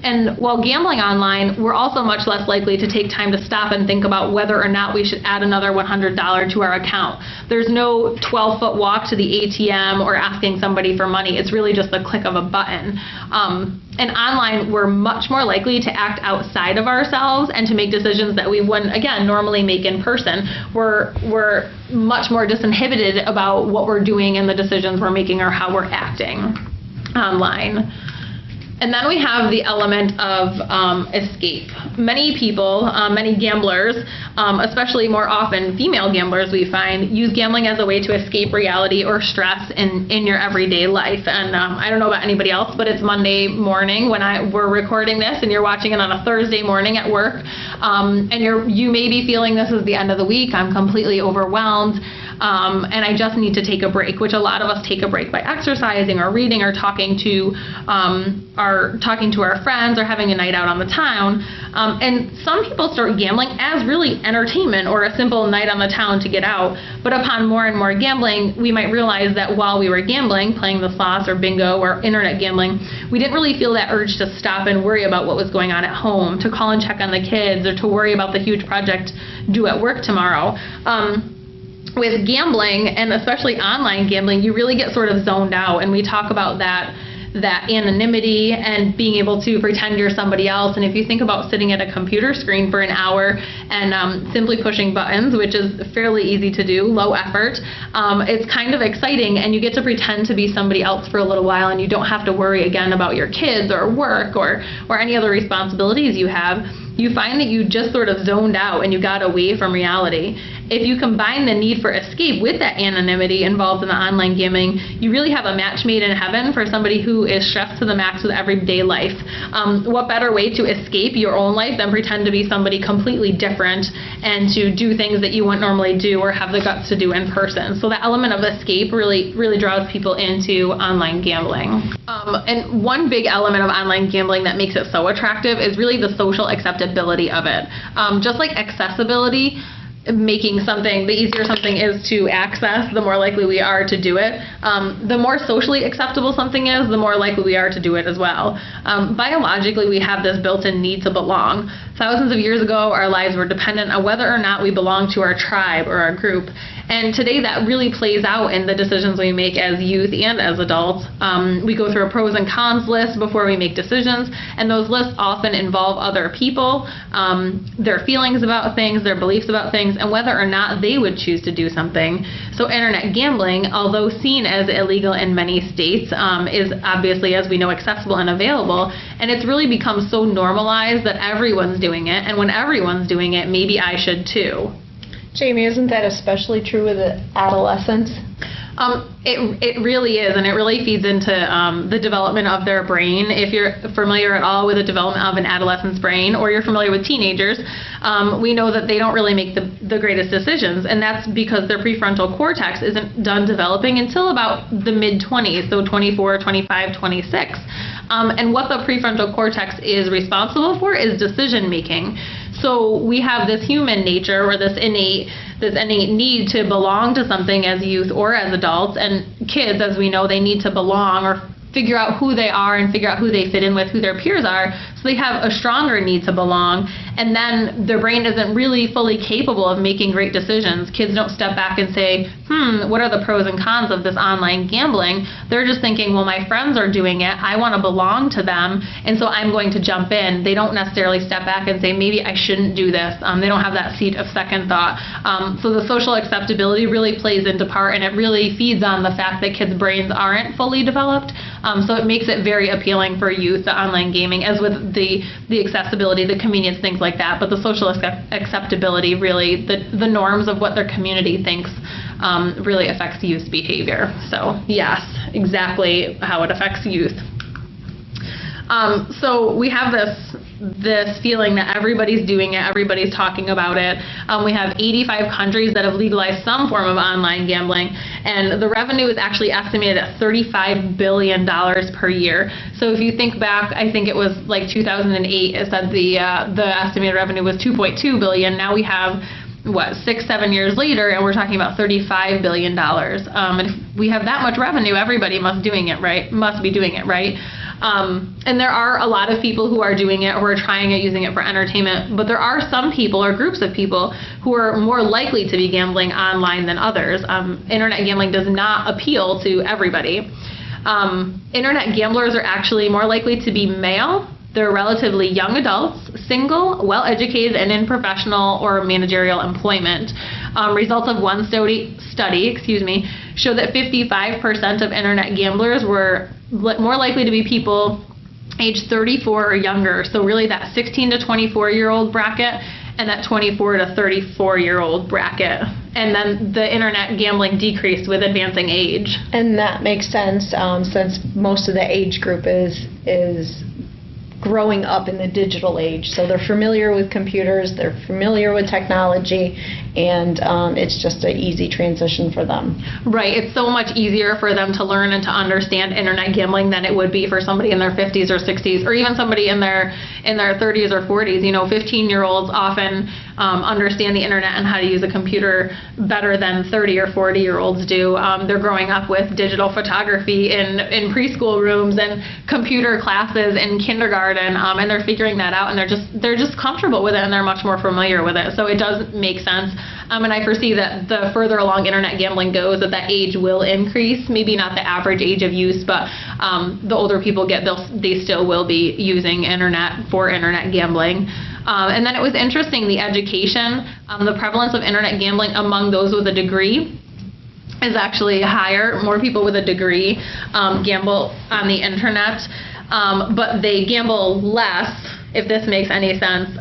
And while gambling online, we're also much less likely to take time to stop and think about whether or not we should add another $100 to our account. There's no 12-foot walk to the ATM or asking somebody for money. It's really just the click of a button. And online, we're much more likely to act outside of ourselves and to make decisions that we wouldn't, again, normally make in person. We're much more disinhibited about what we're doing and the decisions we're making or how we're acting online. And then we have the element of escape. Many people, many gamblers, especially more often female gamblers we find, use gambling as a way to escape reality or stress in your everyday life. And I don't know about anybody else, but it's Monday morning when we're recording this and you're watching it on a Thursday morning at work. And you may be feeling this is the end of the week, I'm completely overwhelmed. And I just need to take a break, which a lot of us take a break by exercising or reading or talking to our friends or having a night out on the town. And some people start gambling as really entertainment or a simple night on the town to get out. But upon more and more gambling, we might realize that while we were gambling, playing the slots or bingo or internet gambling, we didn't really feel that urge to stop and worry about what was going on at home, to call and check on the kids, or to worry about the huge project due at work tomorrow. With gambling, and especially online gambling, you really get sort of zoned out, and we talk about that anonymity and being able to pretend you're somebody else. And if you think about sitting at a computer screen for an hour and simply pushing buttons, which is fairly easy to do, low effort, it's kind of exciting, and you get to pretend to be somebody else for a little while, and you don't have to worry again about your kids or work or any other responsibilities you have. You find that you just sort of zoned out and you got away from reality. If you combine the need for escape with that anonymity involved in the online gambling, you really have a match made in heaven for somebody who is stressed to the max with everyday life. What better way to escape your own life than pretend to be somebody completely different and to do things that you wouldn't normally do or have the guts to do in person. So the element of escape really draws people into online gambling. And one big element of online gambling that makes it so attractive is really the social acceptability of it. Just like accessibility, making something, the easier something is to access, the more likely we are to do it. The more socially acceptable something is, the more likely we are to do it as well. Biologically, we have this built-in need to belong. Thousands of years ago, our lives were dependent on whether or not we belonged to our tribe or our group. And today that really plays out in the decisions we make as youth and as adults. We go through a pros and cons list before we make decisions, and those lists often involve other people, their feelings about things, their beliefs about things, and whether or not they would choose to do something. So internet gambling, although seen as illegal in many states, is obviously, as we know, accessible and available, and it's really become so normalized that everyone's doing it, and when everyone's doing it, maybe I should too. Jamie, isn't that especially true with adolescents? It really is, and it really feeds into the development of their brain. If you're familiar at all with the development of an adolescent's brain, or you're familiar with teenagers, we know that they don't really make the greatest decisions, and that's because their prefrontal cortex isn't done developing until about the mid-20s, so 24, 25, 26. And what the prefrontal cortex is responsible for is decision making. So we have this human nature, or this innate need to belong to something as youth or as adults, and kids, as we know, they need to belong or figure out who they are and figure out who they fit in with, who their peers are. So they have a stronger need to belong, and then their brain isn't really fully capable of making great decisions. Kids don't step back and say, what are the pros and cons of this online gambling? They're just thinking, well, my friends are doing it, I want to belong to them, and so I'm going to jump in. They don't necessarily step back and say, maybe I shouldn't do this. They don't have that seat of second thought. So the social acceptability really plays into part, and it really feeds on the fact that kids' brains aren't fully developed. So it makes it very appealing for youth, the online gaming, as with the accessibility, the convenience, things like that. But the social acceptability, really, the norms of what their community thinks really affects youth behavior. So yes, exactly how it affects youth. So we have this this feeling that everybody's doing it, everybody's talking about it. We have 85 countries that have legalized some form of online gambling, and the revenue is actually estimated at $35 billion per year. So if you think back, I think it was like 2008, it said the estimated revenue was $2.2 billion. Now we have 6-7 years later, and we're talking about $35 billion. And if we have that much revenue, everybody must be doing it right. And there are a lot of people who are doing it, who are trying it, using it for entertainment, but there are some people or groups of people who are more likely to be gambling online than others. Internet gambling does not appeal to everybody. Internet gamblers are actually more likely to be male. They're relatively young adults, single, well-educated, and in professional or managerial employment. Results of one study show that 55% of internet gamblers were more likely to be people age 34 or younger. So really that 16 to 24-year-old bracket and that 24 to 34-year-old bracket. And then the internet gambling decreased with advancing age. And that makes sense since most of the age group is growing up in the digital age. So they're familiar with computers, they're familiar with technology, and it's just an easy transition for them. Right. It's so much easier for them to learn and to understand internet gambling than it would be for somebody in their 50s or 60s, or even somebody in their 30s or 40s. 15-year-olds often understand the internet and how to use a computer better than 30 or 40-year-olds do. They're growing up with digital photography in preschool rooms and computer classes in kindergarten, and they're figuring that out, and they're just comfortable with it, and they're much more familiar with it. So it does make sense. And I foresee that the further along internet gambling goes, that age will increase. Maybe not the average age of use, but the older people get, they still will be using internet for internet gambling. And then it was interesting, the education, the prevalence of internet gambling among those with a degree is actually higher. More people with a degree gamble on the internet, but they gamble less, if this makes any sense.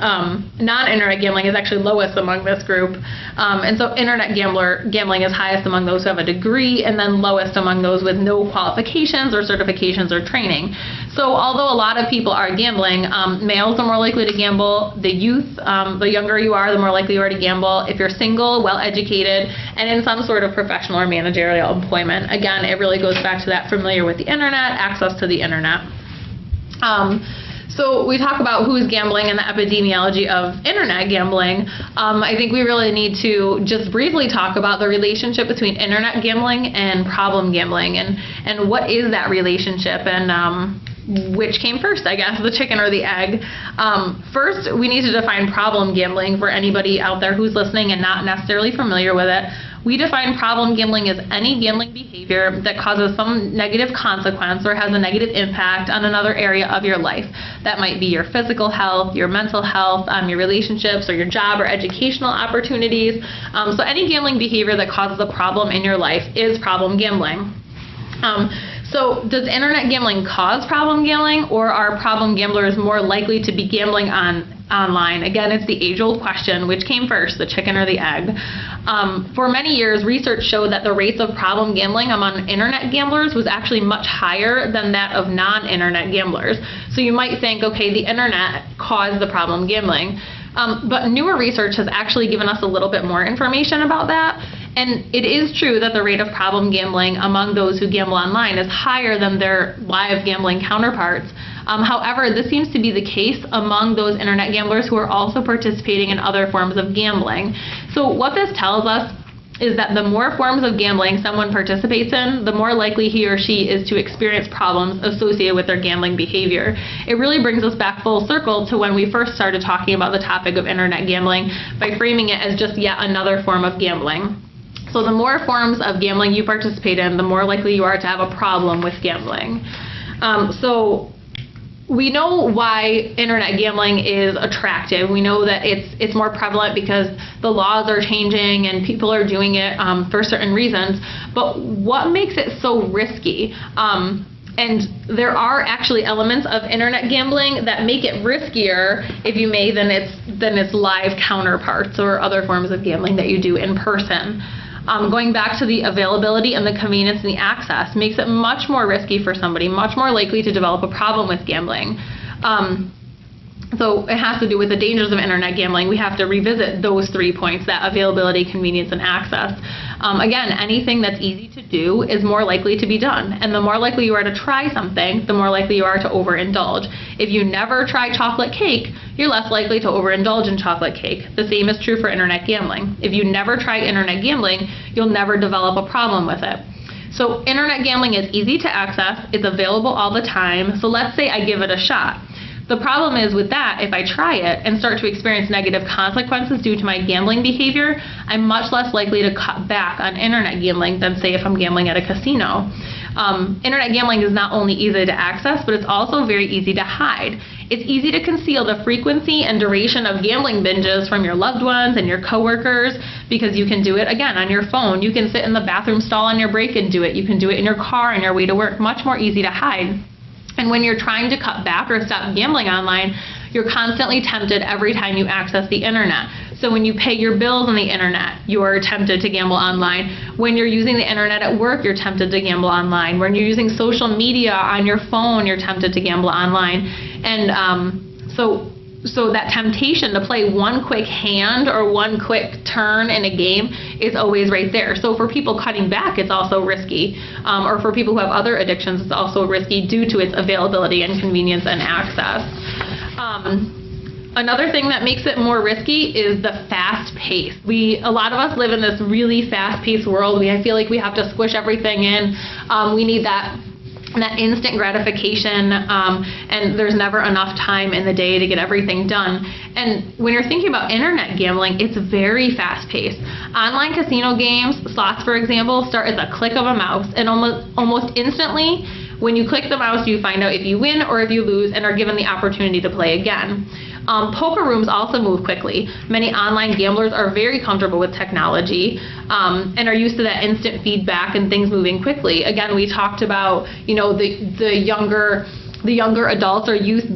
Non-internet gambling is actually lowest among this group. And so internet gambling is highest among those who have a degree, and then lowest among those with no qualifications or certifications or training. So although a lot of people are gambling, males are more likely to gamble. The youth, the younger you are, the more likely you are to gamble. If you're single, well-educated, and in some sort of professional or managerial employment. Again, it really goes back to that familiar with the internet, access to the internet. So we talk about who's gambling and the epidemiology of internet gambling. I think we really need to just briefly talk about the relationship between internet gambling and problem gambling, and what is that relationship, and which came first, I guess, the chicken or the egg. First, we need to define problem gambling for anybody out there who's listening and not necessarily familiar with it. We define problem gambling as any gambling behavior that causes some negative consequence or has a negative impact on another area of your life. That might be your physical health, your mental health, your relationships, or your job or educational opportunities. So any gambling behavior that causes a problem in your life is problem gambling. So does internet gambling cause problem gambling, or are problem gamblers more likely to be gambling online? Again, it's the age-old question, which came first, the chicken or the egg? For many years, research showed that the rates of problem gambling among internet gamblers was actually much higher than that of non-internet gamblers. So you might think, okay, the internet caused the problem gambling. But newer research has actually given us a little bit more information about that. And it is true that the rate of problem gambling among those who gamble online is higher than their live gambling counterparts. However, this seems to be the case among those internet gamblers who are also participating in other forms of gambling. So what this tells us is that the more forms of gambling someone participates in, the more likely he or she is to experience problems associated with their gambling behavior. It really brings us back full circle to when we first started talking about the topic of internet gambling by framing it as just yet another form of gambling. So the more forms of gambling you participate in, the more likely you are to have a problem with gambling. So we know why internet gambling is attractive. We know that it's more prevalent because the laws are changing and people are doing it for certain reasons. But what makes it so risky? And there are actually elements of internet gambling that make it riskier, if you may, than its live counterparts or other forms of gambling that you do in person. Going back to the availability and the convenience and the access makes it much more risky for somebody, much more likely to develop a problem with gambling. So it has to do with the dangers of internet gambling. We have to revisit those 3 points, that availability, convenience, and access. Again, anything that's easy to do is more likely to be done. And the more likely you are to try something, the more likely you are to overindulge. If you never try chocolate cake, you're less likely to overindulge in chocolate cake. The same is true for internet gambling. If you never try internet gambling, you'll never develop a problem with it. So internet gambling is easy to access, it's available all the time, so let's say I give it a shot. The problem is with that, if I try it and start to experience negative consequences due to my gambling behavior, I'm much less likely to cut back on internet gambling than, say, if I'm gambling at a casino. Internet gambling is not only easy to access, but it's also very easy to hide. It's easy to conceal the frequency and duration of gambling binges from your loved ones and your coworkers because you can do it, again, on your phone. You can sit in the bathroom stall on your break and do it. You can do it in your car on your way to work. Much more easy to hide. And when you're trying to cut back or stop gambling online, you're constantly tempted every time you access the internet. So when you pay your bills on the internet, you're tempted to gamble online. When you're using the internet at work, you're tempted to gamble online. When you're using social media on your phone, you're tempted to gamble online. And so that temptation to play one quick hand or one quick turn in a game is always right there. So for people cutting back, it's also risky. Or for people who have other addictions, it's also risky due to its availability and convenience and access. Another thing that makes it more risky is the fast pace. A lot of us live in this really fast-paced world. I feel like we have to squish everything in. We need that instant gratification, and there's never enough time in the day to get everything done. And when you're thinking about internet gambling, it's very fast-paced. Online casino games, slots for example, start at the click of a mouse, and almost instantly, when you click the mouse, you find out if you win or if you lose and are given the opportunity to play again. Poker rooms also move quickly. Many online gamblers are very comfortable with technology and are used to that instant feedback and things moving quickly. Again, we talked about, the younger adults or youth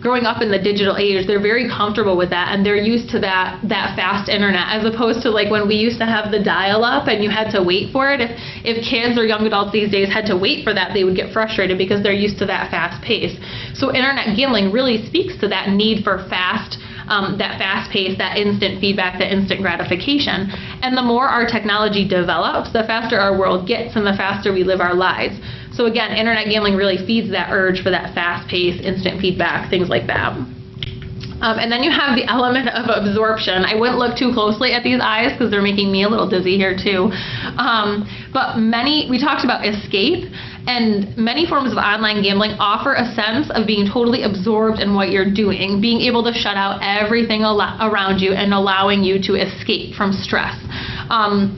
growing up in the digital age. They're very comfortable with that, and they're used to that fast internet, as opposed to like when we used to have the dial-up and you had to wait for it. If kids or young adults these days had to wait for that, they would get frustrated because they're used to that fast pace. So internet gambling really speaks to that need for that fast pace, that instant feedback, that instant gratification. And the more our technology develops, the faster our world gets and the faster we live our lives. So again, internet gambling really feeds that urge for that fast pace, instant feedback, things like that. And then you have the element of absorption. I wouldn't look too closely at these eyes because they're making me a little dizzy here too. But we talked about escape, and many forms of online gambling offer a sense of being totally absorbed in what you're doing, being able to shut out everything around you and allowing you to escape from stress.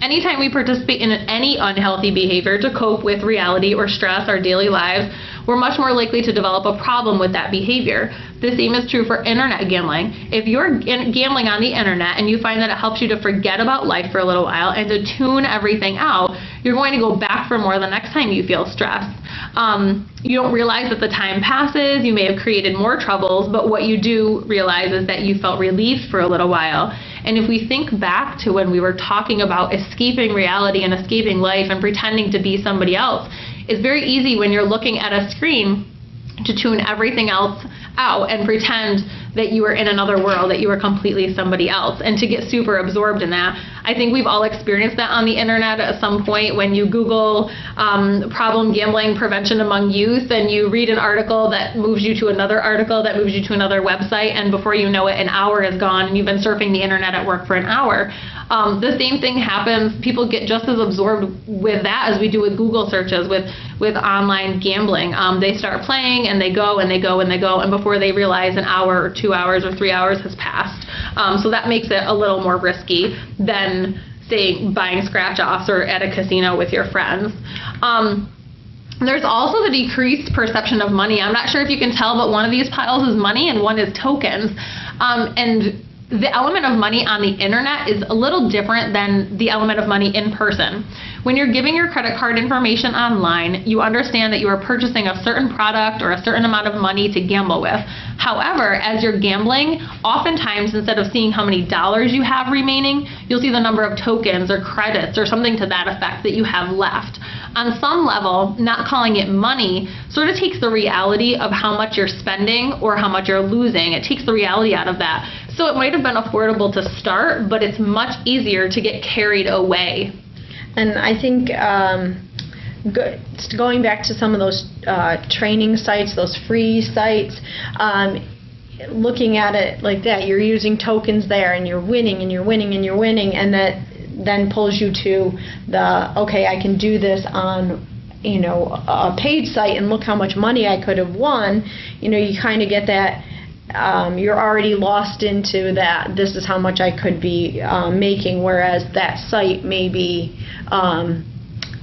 Anytime we participate in any unhealthy behavior to cope with reality or stress, our daily lives, we're much more likely to develop a problem with that behavior. The same is true for internet gambling. If you're gambling on the internet and you find that it helps you to forget about life for a little while and to tune everything out, you're going to go back for more the next time you feel stressed. You don't realize that the time passes, you may have created more troubles, but what you do realize is that you felt relieved for a little while. And if we think back to when we were talking about escaping reality and escaping life and pretending to be somebody else, it's very easy when you're looking at a screen to tune everything else out and pretend that you were in another world, that you were completely somebody else, and to get super absorbed in that. I think we've all experienced that on the internet at some point when you Google problem gambling prevention among youth, and you read an article that moves you to another article that moves you to another website, and before you know it, an hour is gone and you've been surfing the internet at work for an hour. The same thing happens. People get just as absorbed with that as we do with Google searches, with online gambling. They start playing and they go and they go and they go, and before they realize an hour or 2 hours or 3 hours has passed. So that makes it a little more risky than, say, buying scratch-offs or at a casino with your friends. There's also the decreased perception of money. I'm not sure if you can tell, but one of these piles is money and one is tokens. And the element of money on the internet is a little different than the element of money in person. When you're giving your credit card information online, you understand that you are purchasing a certain product or a certain amount of money to gamble with. However, as you're gambling, oftentimes instead of seeing how many dollars you have remaining, you'll see the number of tokens or credits or something to that effect that you have left. on some level, not calling it money sort of takes the reality of how much you're spending or how much you're losing. It takes the reality out of that. So it might have been affordable to start, but it's much easier to get carried away. And I think going back to some of those training sites, those free sites, looking at it like that, you're using tokens there and you're winning and you're winning and you're winning, and that then pulls you to okay, I can do this on a paid site and look how much money I could have won. You kind of get that, you're already lost into that, this is how much I could be making, whereas that site maybe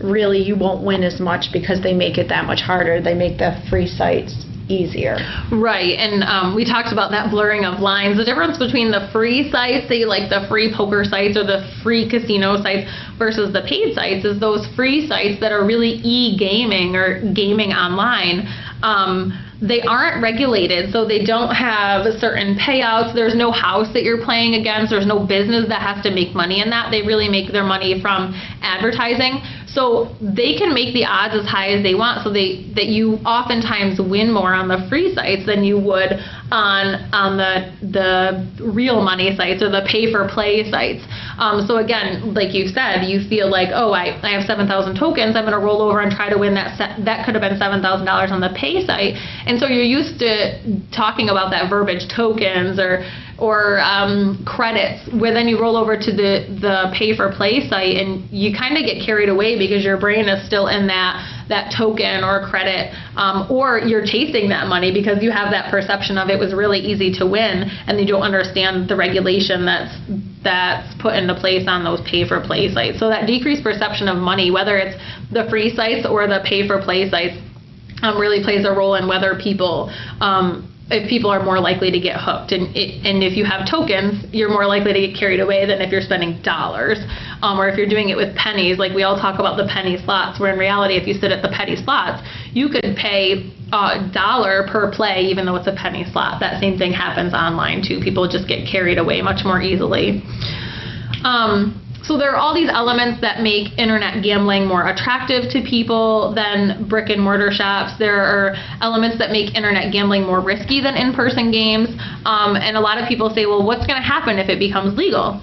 really you won't win as much because they make it that much harder. They make the free sites easier. Right, and we talked about that blurring of lines. The difference between the free sites, say like the free poker sites or the free casino sites, versus the paid sites is those free sites that are really e-gaming or gaming online. They aren't regulated, so they don't have certain payouts. There's no house that you're playing against. There's no business that has to make money in that. They really make their money from advertising. So they can make the odds as high as they want, so that you oftentimes win more on the free sites than you would on the real money sites or the pay-for-play sites. So again, like you said, you feel like, oh, I have 7,000 tokens, I'm going to roll over and try to win that could have been $7,000 on the pay site. And so you're used to talking about that verbiage, tokens or credits, where then you roll over to the pay-for-play site and you kind of get carried away because your brain is still in that token or credit, or you're chasing that money because you have that perception of it was really easy to win, and you don't understand the regulation that's put into place on those pay-for-play sites. So that decreased perception of money, whether it's the free sites or the pay-for-play sites, really plays a role in whether if people are more likely to get hooked. And if you have tokens, you're more likely to get carried away than if you're spending dollars, or if you're doing it with pennies. Like we all talk about the penny slots, where in reality, if you sit at the penny slots, you could pay $1 per play, even though it's a penny slot. That same thing happens online too. People just get carried away much more easily. So there are all these elements that make internet gambling more attractive to people than brick and mortar shops. There are elements that make internet gambling more risky than in-person games. And a lot of people say, well, what's going to happen if it becomes legal?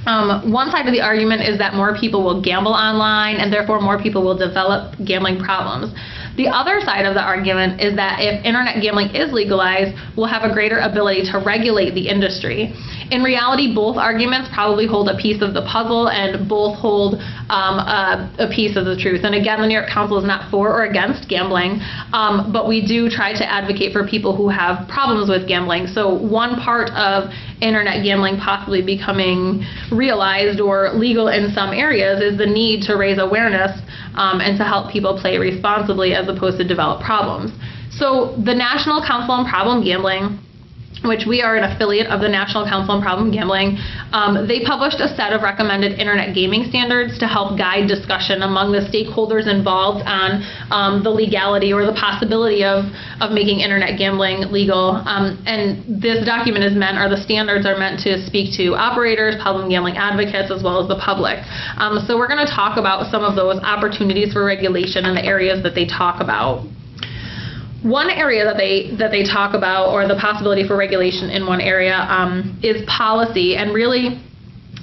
One side of the argument is that more people will gamble online and therefore more people will develop gambling problems. The other side of the argument is that if internet gambling is legalized, we'll have a greater ability to regulate the industry. In reality, both arguments probably hold a piece of the puzzle and both hold a piece of the truth. And again, the New York Council is not for or against gambling, but we do try to advocate for people who have problems with gambling. So one part of internet gambling possibly becoming realized or legal in some areas is the need to raise awareness and to help people play responsibly as opposed to develop problems. So the National Council on Problem Gambling, which we are an affiliate of the National Council on Problem Gambling, they published a set of recommended internet gaming standards to help guide discussion among the stakeholders involved on the legality or the possibility of making internet gambling legal. And this document the standards are meant to speak to operators, problem gambling advocates, as well as the public. So we're going to talk about some of those opportunities for regulation in the areas that they talk about. One area that they talk about, or the possibility for regulation in one area, is policy, and really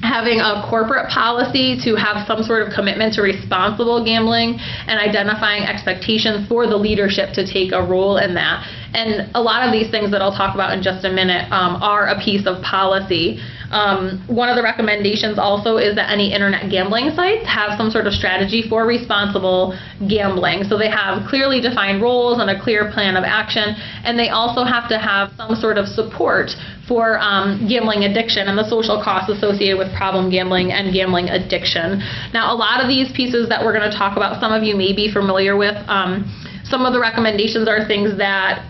having a corporate policy to have some sort of commitment to responsible gambling and identifying expectations for the leadership to take a role in that. And a lot of these things that I'll talk about in just a minute are a piece of policy. One of the recommendations also is that any internet gambling sites have some sort of strategy for responsible gambling. So they have clearly defined roles and a clear plan of action, and they also have to have some sort of support for gambling addiction and the social costs associated with problem gambling and gambling addiction. Now, a lot of these pieces that we're going to talk about, some of you may be familiar with. Some of the recommendations are things that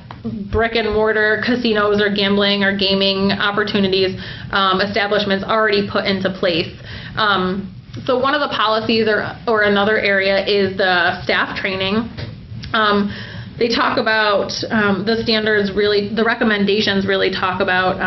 brick and mortar casinos or gambling or gaming opportunities establishments already put into place. So one of the policies or another area is the staff training. they talk about the standards really, the recommendations really talk about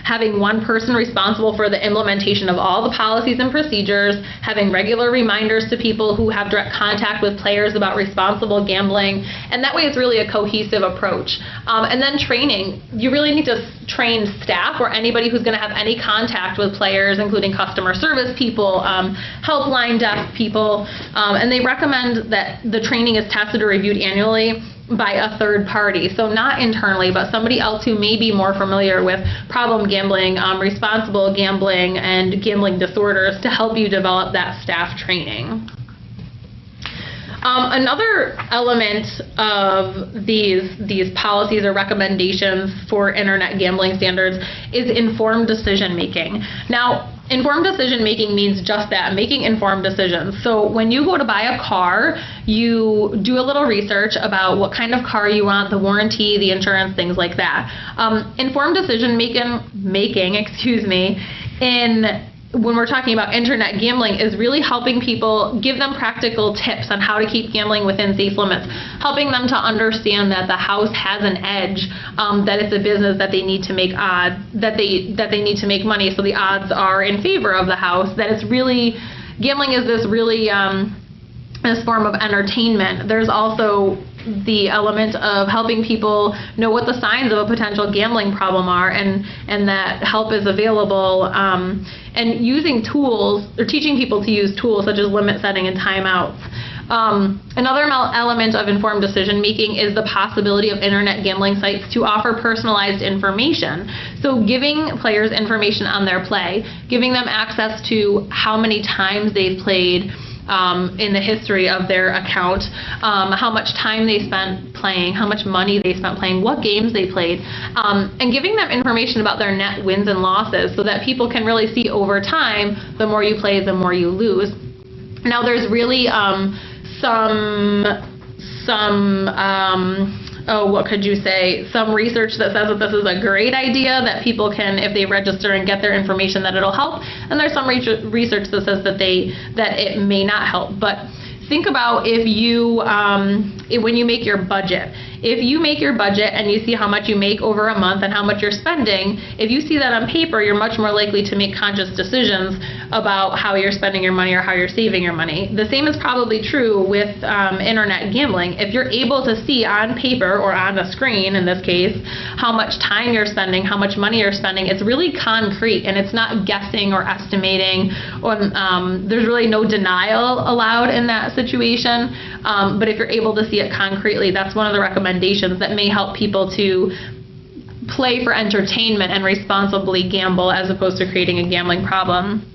having one person responsible for the implementation of all the policies and procedures, having regular reminders to people who have direct contact with players about responsible gambling, and that way it's really a cohesive approach. And then training. You really need to train staff or anybody who's going to have any contact with players, including customer service people, helpline desk people, and they recommend that the training is tested or reviewed annually by a third party. So not internally, but somebody else who may be more familiar with problem gambling, responsible gambling, and gambling disorders to help you develop that staff training. Another element of these policies or recommendations for internet gambling standards is informed decision making. Now, informed decision making means just that, making informed decisions. So when you go to buy a car, you do a little research about what kind of car you want, the warranty, the insurance, things like that. Informed decision making, when we're talking about internet gambling, is really helping people, give them practical tips on how to keep gambling within safe limits, helping them to understand that the house has an edge, that it's a business that they need to make that they need to make money, so the odds are in favor of the house, that it's really, gambling is this really this form of entertainment. There's also the element of helping people know what the signs of a potential gambling problem are, and that help is available, and using tools, or teaching people to use tools such as limit setting and timeouts. Another element of informed decision making is the possibility of internet gambling sites to offer personalized information. So giving players information on their play, giving them access to how many times they've played in the history of their account, how much time they spent playing, how much money they spent playing, what games they played, and giving them information about their net wins and losses so that people can really see over time, the more you play, the more you lose. Now there's really some research that says that this is a great idea, that people can, if they register and get their information, that it'll help. And there's some research that says that it may not help. But think about if you, when you make your budget. If you make your budget and you see how much you make over a month and how much you're spending, if you see that on paper, you're much more likely to make conscious decisions about how you're spending your money or how you're saving your money. The same is probably true with internet gambling. If you're able to see on paper or on a screen, in this case, how much time you're spending, how much money you're spending, it's really concrete and it's not guessing or estimating, or there's really no denial allowed in that situation. But if you're able to see it concretely, that's one of the recommendations that may help people to play for entertainment and responsibly gamble as opposed to creating a gambling problem.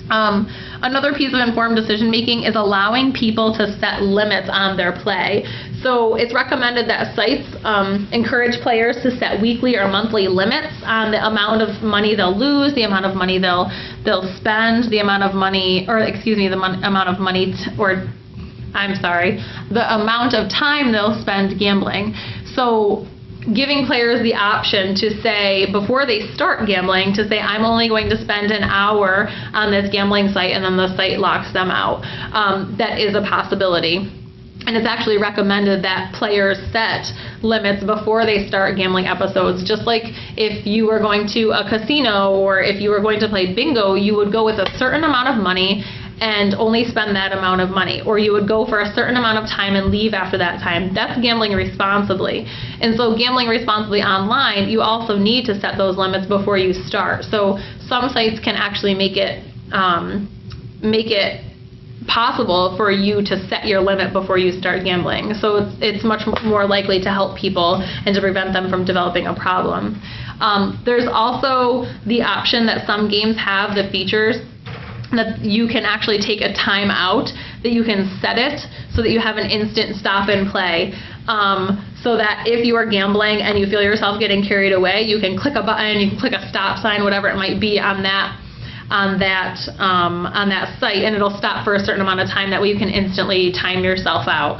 Another piece of informed decision making is allowing people to set limits on their play. So it's recommended that sites encourage players to set weekly or monthly limits on the amount of money they'll lose, the amount of money they'll spend, the amount of money, or excuse me, the amount of money the amount of time they'll spend gambling. So giving players the option to say, before they start gambling, to say, I'm only going to spend an hour on this gambling site, and then the site locks them out. That is a possibility. And it's actually recommended that players set limits before they start gambling episodes. Just like if you were going to a casino or if you were going to play bingo, you would go with a certain amount of money and only spend that amount of money, or you would go for a certain amount of time and leave after that time. That's gambling responsibly. And so gambling responsibly online, you also need to set those limits before you start. So some sites can actually make it possible for you to set your limit before you start gambling. So it's much more likely to help people and to prevent them from developing a problem. There's also the option that some games have, the features that you can actually take a time out, that you can set it so that you have an instant stop and play. So that if you are gambling and you feel yourself getting carried away, you can click a button, you can click a stop sign, whatever it might be on that site, and it'll stop for a certain amount of time. That way you can instantly time yourself out.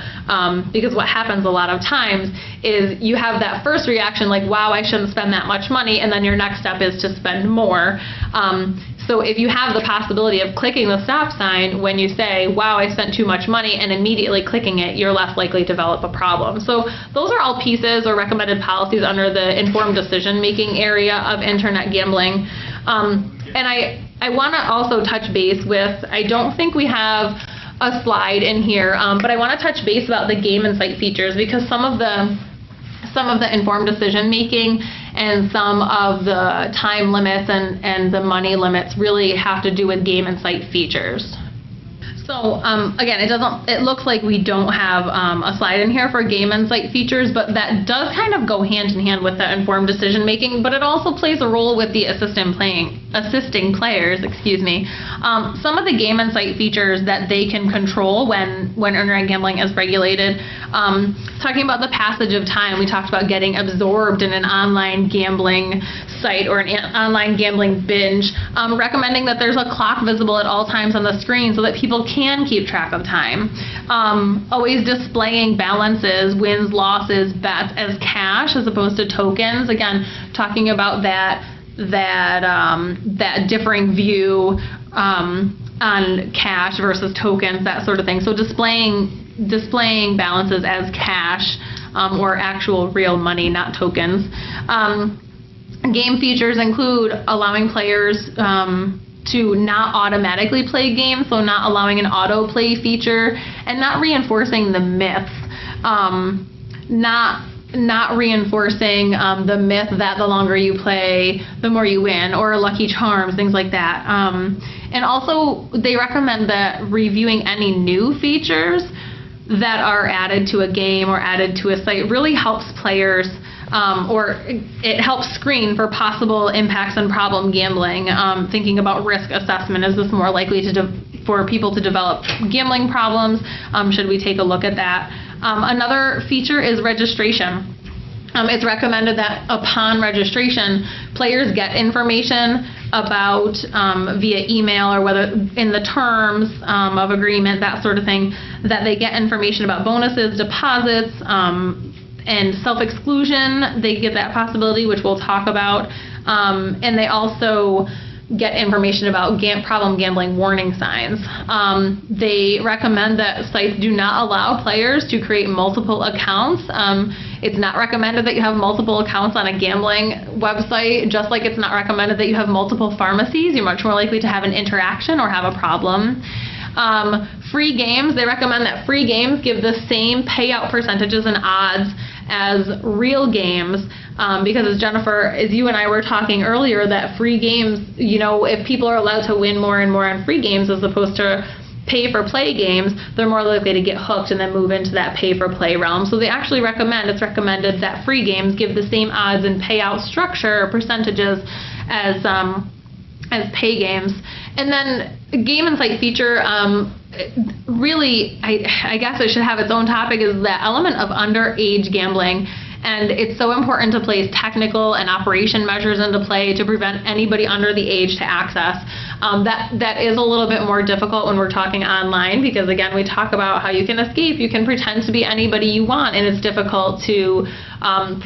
Because what happens a lot of times is you have that first reaction like, wow, I shouldn't spend that much money, and then your next step is to spend more. So if you have the possibility of clicking the stop sign when you say, wow, I spent too much money, and immediately clicking it, you're less likely to develop a problem. So those are all pieces or recommended policies under the informed decision-making area of internet gambling. And I want to also touch base with, I don't think we have a slide in here, but I want to touch base about the game and site features, because some of the informed decision making and some of the time limits and the money limits really have to do with game and site features. So again, it looks like we don't have a slide in here for game and site features, but that does kind of go hand in hand with that informed decision making, but it also plays a role with the assisting players, Some of the game and site features that they can control when internet gambling is regulated, talking about the passage of time, we talked about getting absorbed in an online gambling site or an online gambling binge, recommending that there's a clock visible at all times on the screen so that people can keep track of time. Always displaying balances, wins, losses, bets as cash as opposed to tokens. Again, talking about that differing view on cash versus tokens, that sort of thing. So displaying balances as cash or actual real money, not tokens. Game features include allowing players to not automatically play games, so not allowing an autoplay feature, and not reinforcing the myth. Not reinforcing the myth that the longer you play, the more you win, or Lucky Charms, things like that. And also, they recommend that reviewing any new features that are added to a game or added to a site really helps players, or it helps screen for possible impacts on problem gambling. Thinking about risk assessment, is this more likely for people to develop gambling problems? Should we take a look at that? Another feature is registration. It's recommended that upon registration, players get information about via email or whether in the terms of agreement, that sort of thing, that they get information about bonuses, deposits, and self-exclusion. They get that possibility, which we'll talk about. And they also get information about problem gambling warning signs. They recommend that sites do not allow players to create multiple accounts. It's not recommended that you have multiple accounts on a gambling website, just like it's not recommended that you have multiple pharmacies. You're much more likely to have an interaction or have a problem. Free games, they recommend that free games give the same payout percentages and odds as real games, because as you and I were talking earlier, that free games, if people are allowed to win more and more on free games as opposed to pay for play games, they're more likely to get hooked and then move into that pay for play realm. So they actually it's recommended that free games give the same odds and payout structure or percentages as pay games. And then game and site feature, really, I guess it should have its own topic, is the element of underage gambling. And it's so important to place technical and operation measures into play to prevent anybody under the age to access. That is a little bit more difficult when we're talking online, because again, we talk about how you can escape, you can pretend to be anybody you want, and it's difficult to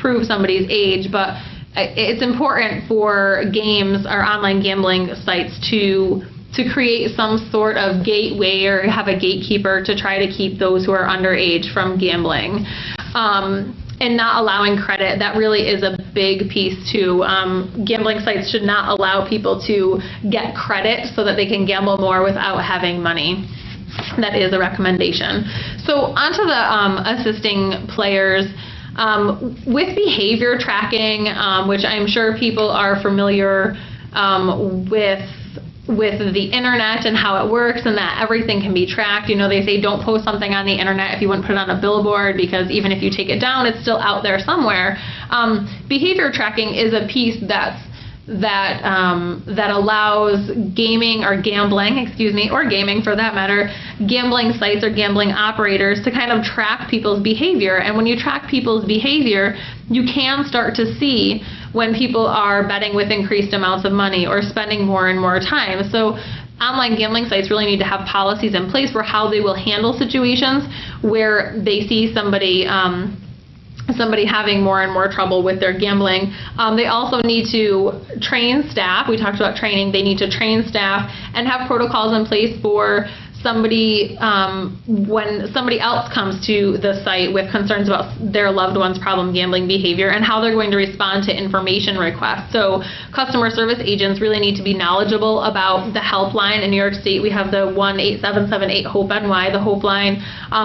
prove somebody's age. But it's important for games or online gambling sites to create some sort of gateway or have a gatekeeper to try to keep those who are underage from gambling. And not allowing credit, that really is a big piece too. Gambling sites should not allow people to get credit so that they can gamble more without having money. That is a recommendation. So onto the assisting players. With behavior tracking, which I'm sure people are familiar with the internet and how it works, and that everything can be tracked. They say don't post something on the internet if you wouldn't put it on a billboard, because even if you take it down, it's still out there somewhere. Behavior tracking is a piece that allows gaming or gambling, or gaming for that matter, gambling sites or gambling operators to kind of track people's behavior. And when you track people's behavior, you can start to see when people are betting with increased amounts of money or spending more and more time. So online gambling sites really need to have policies in place for how they will handle situations where they see somebody somebody having more and more trouble with their gambling. They also need to train staff. We talked about training. They need to train staff and have protocols in place for somebody when somebody else comes to the site with concerns about their loved one's problem gambling behavior and how they're going to respond to information requests. So customer service agents really need to be knowledgeable about the helpline. In New York State, we have the 1-8778-HOPE-NY, the Hope line.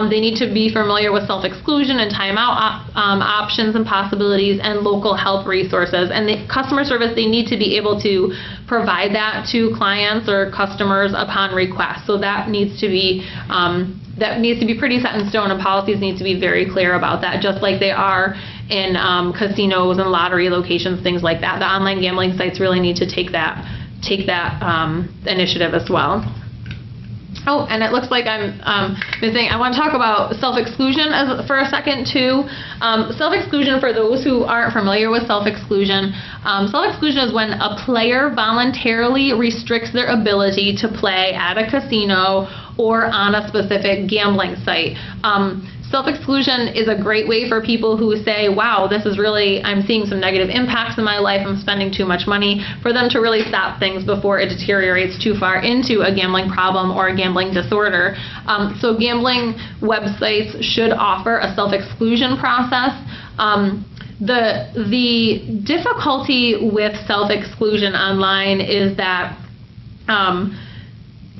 They need to be familiar with self-exclusion and timeout options and possibilities and local help resources. And the customer service, they need to be able to provide that to clients or customers upon request. So that needs to be pretty set in stone, and policies need to be very clear about that, just like they are in casinos and lottery locations, things like that. The online gambling sites really need to take that initiative as well. Oh, and it looks like I'm missing. I want to talk about self-exclusion for a second, too. Self-exclusion, for those who aren't familiar with self-exclusion, self-exclusion is when a player voluntarily restricts their ability to play at a casino or on a specific gambling site. Self-exclusion is a great way for people who say, wow, this is really, I'm seeing some negative impacts in my life, I'm spending too much money, for them to really stop things before it deteriorates too far into a gambling problem or a gambling disorder. So gambling websites should offer a self-exclusion process. The difficulty with self-exclusion online is that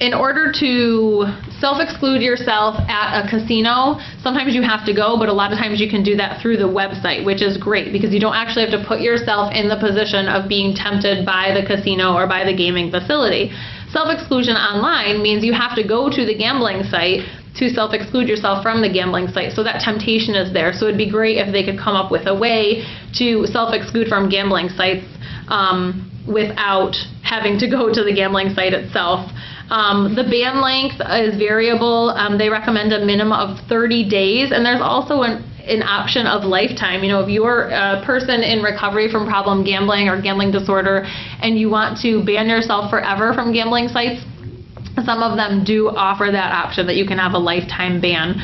in order to self-exclude yourself at a casino, sometimes you have to go, but a lot of times you can do that through the website, which is great because you don't actually have to put yourself in the position of being tempted by the casino or by the gaming facility. Self-exclusion online means you have to go to the gambling site to self-exclude yourself from the gambling site, so that temptation is there. So it'd be great if they could come up with a way to self-exclude from gambling sites without having to go to the gambling site itself. The ban length is variable. They recommend a minimum of 30 days, and there's also an option of lifetime. You know, if you're a person in recovery from problem gambling or gambling disorder and you want to ban yourself forever from gambling sites, some of them do offer that option, that you can have a lifetime ban.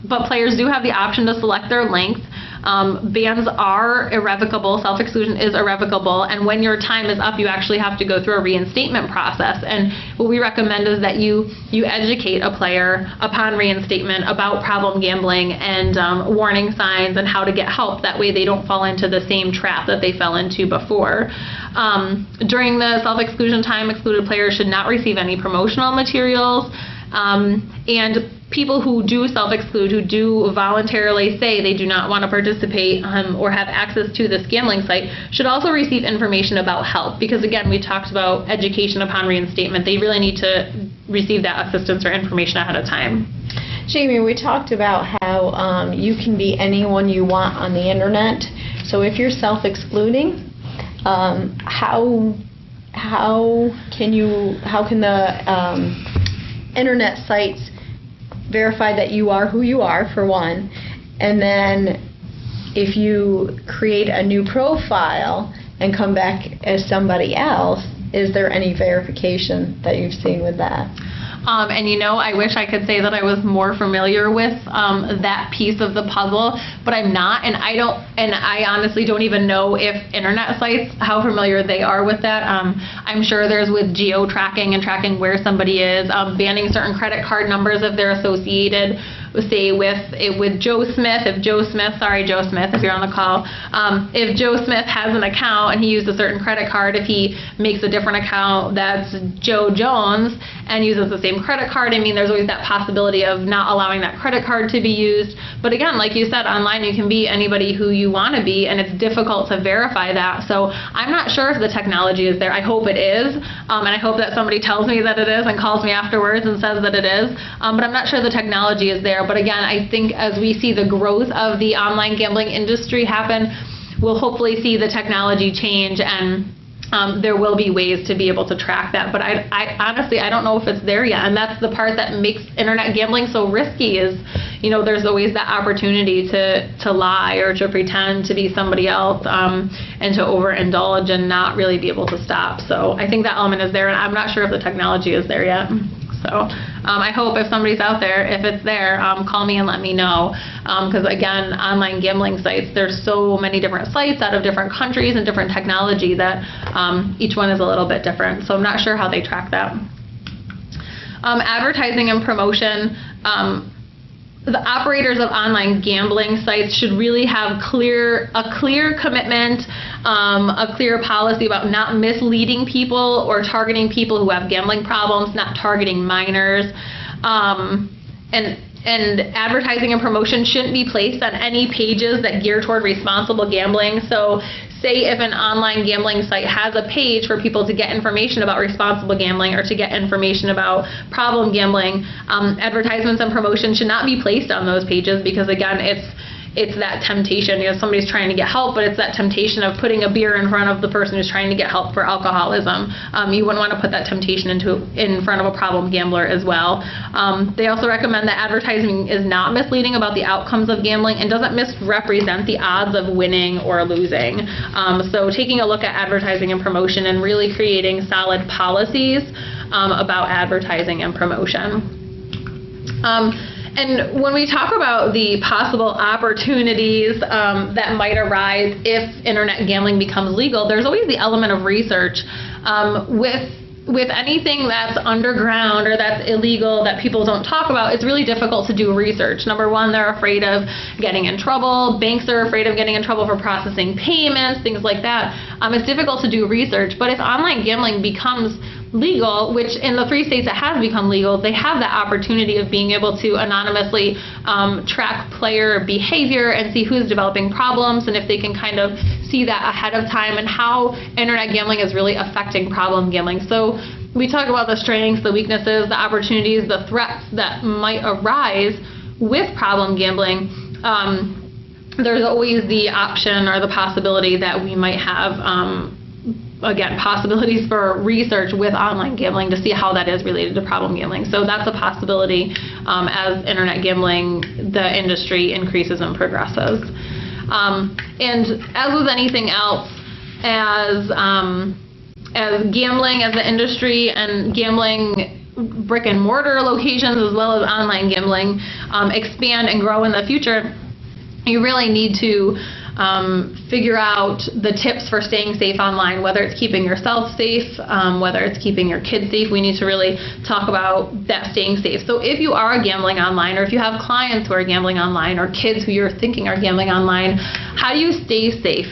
But players do have the option to select their length. Bans are irrevocable. Self-exclusion is irrevocable, and when your time is up, you actually have to go through a reinstatement process. And what we recommend is that you educate a player upon reinstatement about problem gambling and warning signs and how to get help. That way they don't fall into the same trap that they fell into before. During the self-exclusion time, excluded players should not receive any promotional materials. And people who do self-exclude, who do voluntarily say they do not want to participate or have access to this gambling site, should also receive information about help. Because again, we talked about education upon reinstatement. They really need to receive that assistance or information ahead of time. Jamie, we talked about how you can be anyone you want on the internet. So if you're self-excluding, how can the internet sites verify that you are who you are, for one, and then if you create a new profile and come back as somebody else, is there any verification that you've seen with that? And you know, I wish I could say that I was more familiar with that piece of the puzzle, but I'm not, and I honestly don't even know if internet sites, how familiar they are with that. I'm sure there's with geo-tracking and tracking where somebody is, banning certain credit card numbers if they're associated, say with Joe Smith. If Joe Smith, sorry Joe Smith, if you're on the call, if Joe Smith has an account and he used a certain credit card, if he makes a different account that's Joe Jones and uses the same credit card, I mean, there's always that possibility of not allowing that credit card to be used. But again, like you said, online you can be anybody who you want to be, and it's difficult to verify that. So I'm not sure if the technology is there. I hope it is, and I hope that somebody tells me that it is and calls me afterwards and says that it is, but I'm not sure the technology is there. But again, I think as we see the growth of the online gambling industry happen, we'll hopefully see the technology change, and there will be ways to be able to track that. But I honestly, I don't know if it's there yet, and that's the part that makes internet gambling so risky is, you know, there's always that opportunity to lie or to pretend to be somebody else and to overindulge and not really be able to stop. So I think that element is there, and I'm not sure if the technology is there yet. So I hope if somebody's out there, if it's there, call me and let me know. Because again, online gambling sites, there's so many different sites out of different countries and different technology that each one is a little bit different. So I'm not sure how they track that. Advertising and promotion. The operators of online gambling sites should really have a clear commitment, a clear policy about not misleading people or targeting people who have gambling problems, not targeting minors. And advertising and promotion shouldn't be placed on any pages that gear toward responsible gambling. So say if an online gambling site has a page for people to get information about responsible gambling or to get information about problem gambling, advertisements and promotion should not be placed on those pages, because again, it's that temptation. Somebody's trying to get help, but it's that temptation of putting a beer in front of the person who's trying to get help for alcoholism. You wouldn't want to put that temptation in front of a problem gambler as well. They also recommend that advertising is not misleading about the outcomes of gambling and doesn't misrepresent the odds of winning or losing. So taking a look at advertising and promotion and really creating solid policies about advertising and promotion. And when we talk about the possible opportunities that might arise if internet gambling becomes legal, there's always the element of research. With anything that's underground or that's illegal that people don't talk about, it's really difficult to do research. Number one, they're afraid of getting in trouble. Banks are afraid of getting in trouble for processing payments, things like that. It's difficult to do research. But if online gambling becomes legal, which in the 3 states that has become legal, they have that opportunity of being able to anonymously track player behavior and see who's developing problems, and if they can kind of see that ahead of time and how internet gambling is really affecting problem gambling. So we talk about the strengths, the weaknesses, the opportunities, the threats that might arise with problem gambling. There's always the option or the possibility that we might have again, possibilities for research with online gambling to see how that is related to problem gambling. So that's a possibility as internet gambling, the industry increases and progresses. And as with anything else, as gambling as an industry and gambling brick and mortar locations as well as online gambling expand and grow in the future, you really need to figure out the tips for staying safe online, whether it's keeping yourself safe, whether it's keeping your kids safe. We need to really talk about that staying safe. So if you are gambling online, or if you have clients who are gambling online, or kids who you're thinking are gambling online, how do you stay safe?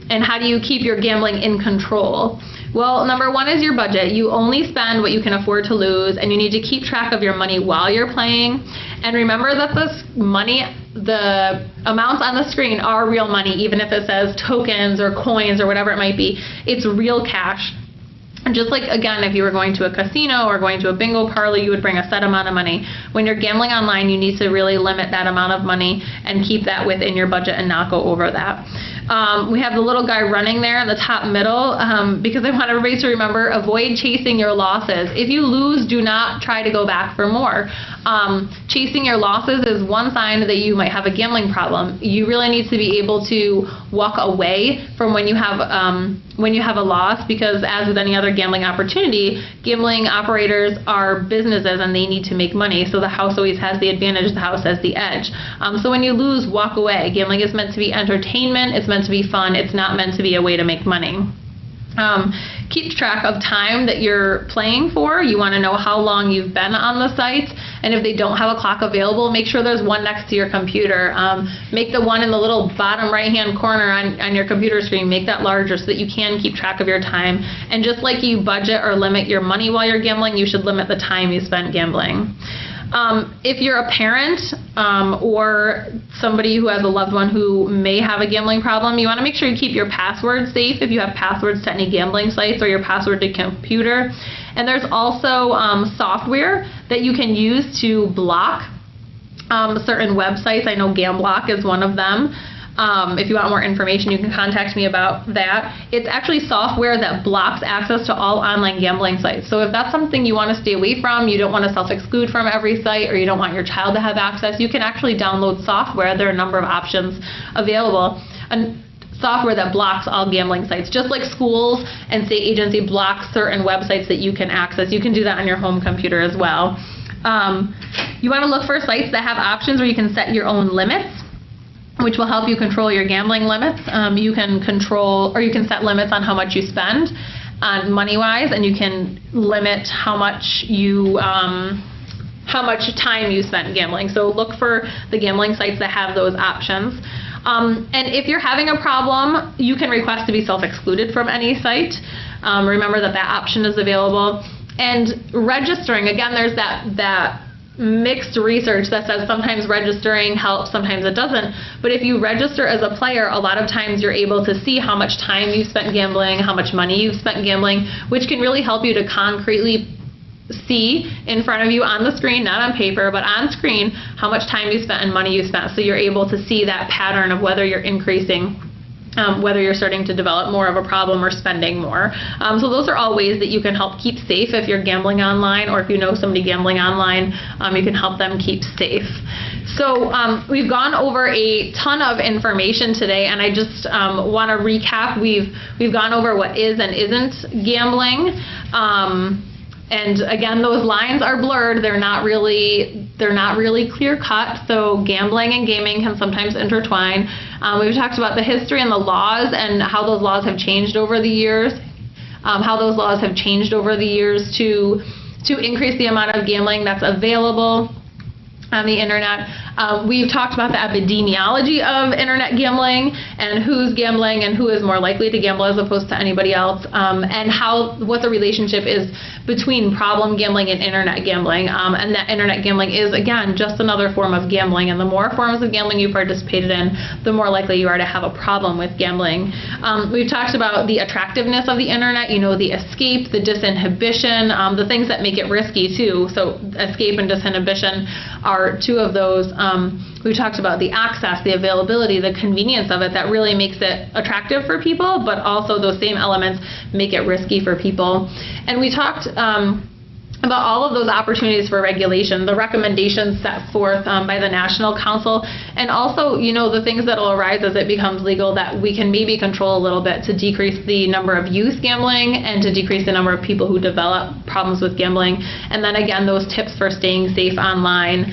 And how do you keep your gambling in control? Well, number one is your budget. You only spend what you can afford to lose, and you need to keep track of your money while you're playing. And remember that this money, the amounts on the screen are real money, even if it says tokens or coins or whatever it might be. It's real cash. And just like, again, if you were going to a casino or going to a bingo parlor, you would bring a set amount of money. When you're gambling online, you need to really limit that amount of money and keep that within your budget and not go over that. We have the little guy running there in the top middle because I want everybody to remember, avoid chasing your losses. If you lose, do not try to go back for more. Chasing your losses is one sign that you might have a gambling problem. You really need to be able to walk away from when you have a loss, because as with any other gambling opportunity, gambling operators are businesses and they need to make money, so the house always has the advantage, the house has the edge. So when you lose, walk away. Gambling is meant to be entertainment, it's meant to be fun, it's not meant to be a way to make money. Keep track of time that you're playing for. You want to know how long you've been on the site, and if they don't have a clock available, make sure there's one next to your computer. Make the one in the little bottom right hand corner on your computer screen, make that larger so that you can keep track of your time. And just like you budget or limit your money while you're gambling, you should limit the time you spend gambling. If you're a parent or somebody who has a loved one who may have a gambling problem, you want to make sure you keep your passwords safe if you have passwords to any gambling sites or your password to computer. And there's also software that you can use to block certain websites. I know Gamblock is one of them. If you want more information, you can contact me about that. It's actually software that blocks access to all online gambling sites. So if that's something you want to stay away from, you don't want to self-exclude from every site, or you don't want your child to have access, you can actually download software. There are a number of options available. And software that blocks all gambling sites. Just like schools and state agency blocks certain websites that you can access, you can do that on your home computer as well. You want to look for sites that have options where you can set your own limits, which will help you control your gambling limits. You can control, or you can set limits on how much you spend on money-wise, and you can limit how much time you spend gambling. So look for the gambling sites that have those options. And if you're having a problem, you can request to be self-excluded from any site. Remember that option is available. And registering, again, there's that mixed research that says sometimes registering helps, sometimes it doesn't. But if you register as a player, a lot of times you're able to see how much time you've spent gambling, how much money you've spent gambling, which can really help you to concretely see in front of you on the screen, not on paper, but on screen, how much time you spent and money you spent. So you're able to see that pattern of whether you're increasing, whether you're starting to develop more of a problem or spending more. So those are all ways that you can help keep safe if you're gambling online, or if you know somebody gambling online, you can help them keep safe. So we've gone over a ton of information today, and I just want to recap. We've gone over what is and isn't gambling. And again, those lines are blurred. They're not really clear cut. So gambling and gaming can sometimes intertwine. We've talked about the history and the laws and how those laws have changed over the years. To increase the amount of gambling that's available on the internet. We've talked about the epidemiology of internet gambling and who's gambling and who is more likely to gamble as opposed to anybody else, and what the relationship is between problem gambling and internet gambling. And that internet gambling is, again, just another form of gambling, and the more forms of gambling you participated in, the more likely you are to have a problem with gambling. We've talked about the attractiveness of the internet, the escape, the disinhibition, the things that make it risky too. So escape and disinhibition are two of those. We talked about the access, the availability, the convenience of it that really makes it attractive for people, but also those same elements make it risky for people. And we talked about all of those opportunities for regulation, the recommendations set forth by the National Council, and also, the things that will arise as it becomes legal that we can maybe control a little bit to decrease the number of youth gambling and to decrease the number of people who develop problems with gambling. And then again, those tips for staying safe online.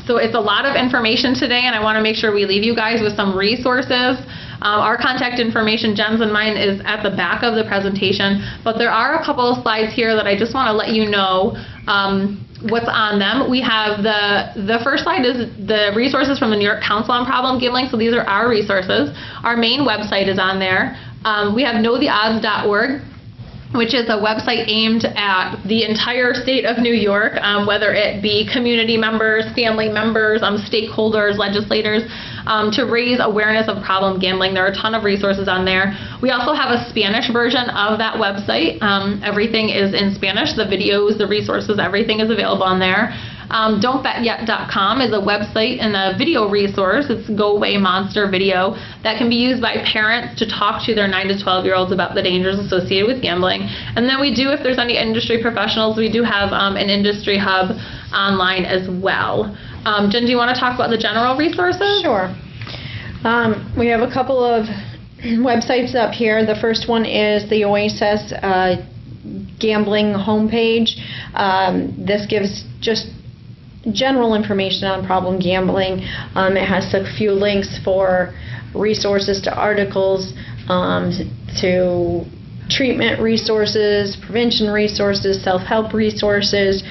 So it's a lot of information today, and I want to make sure we leave you guys with some resources. Our contact information, Jen's and mine, is at the back of the presentation, but there are a couple of slides here that I just want to let you know what's on them. We have the first slide is the resources from the New York Council on Problem Gambling, so these are our resources. Our main website is on there. We have knowtheodds.org, which is a website aimed at the entire state of New York, whether it be community members, family members, stakeholders, legislators, to raise awareness of problem gambling. There are a ton of resources on there. We also have a Spanish version of that website. Everything is in Spanish, the videos, the resources, everything is available on there. Don'tBetYet.com is a website and a video resource. It's Go Away Monster video that can be used by parents to talk to their 9 to 12-year-olds about the dangers associated with gambling. And then we do, if there's any industry professionals, we do have an industry hub online as well. Jen, do you want to talk about the general resources? Sure. We have a couple of websites up here. The first one is the OASAS gambling homepage. This gives just general information on problem gambling. It has a few links for resources to articles, to treatment resources, prevention resources, self-help resources.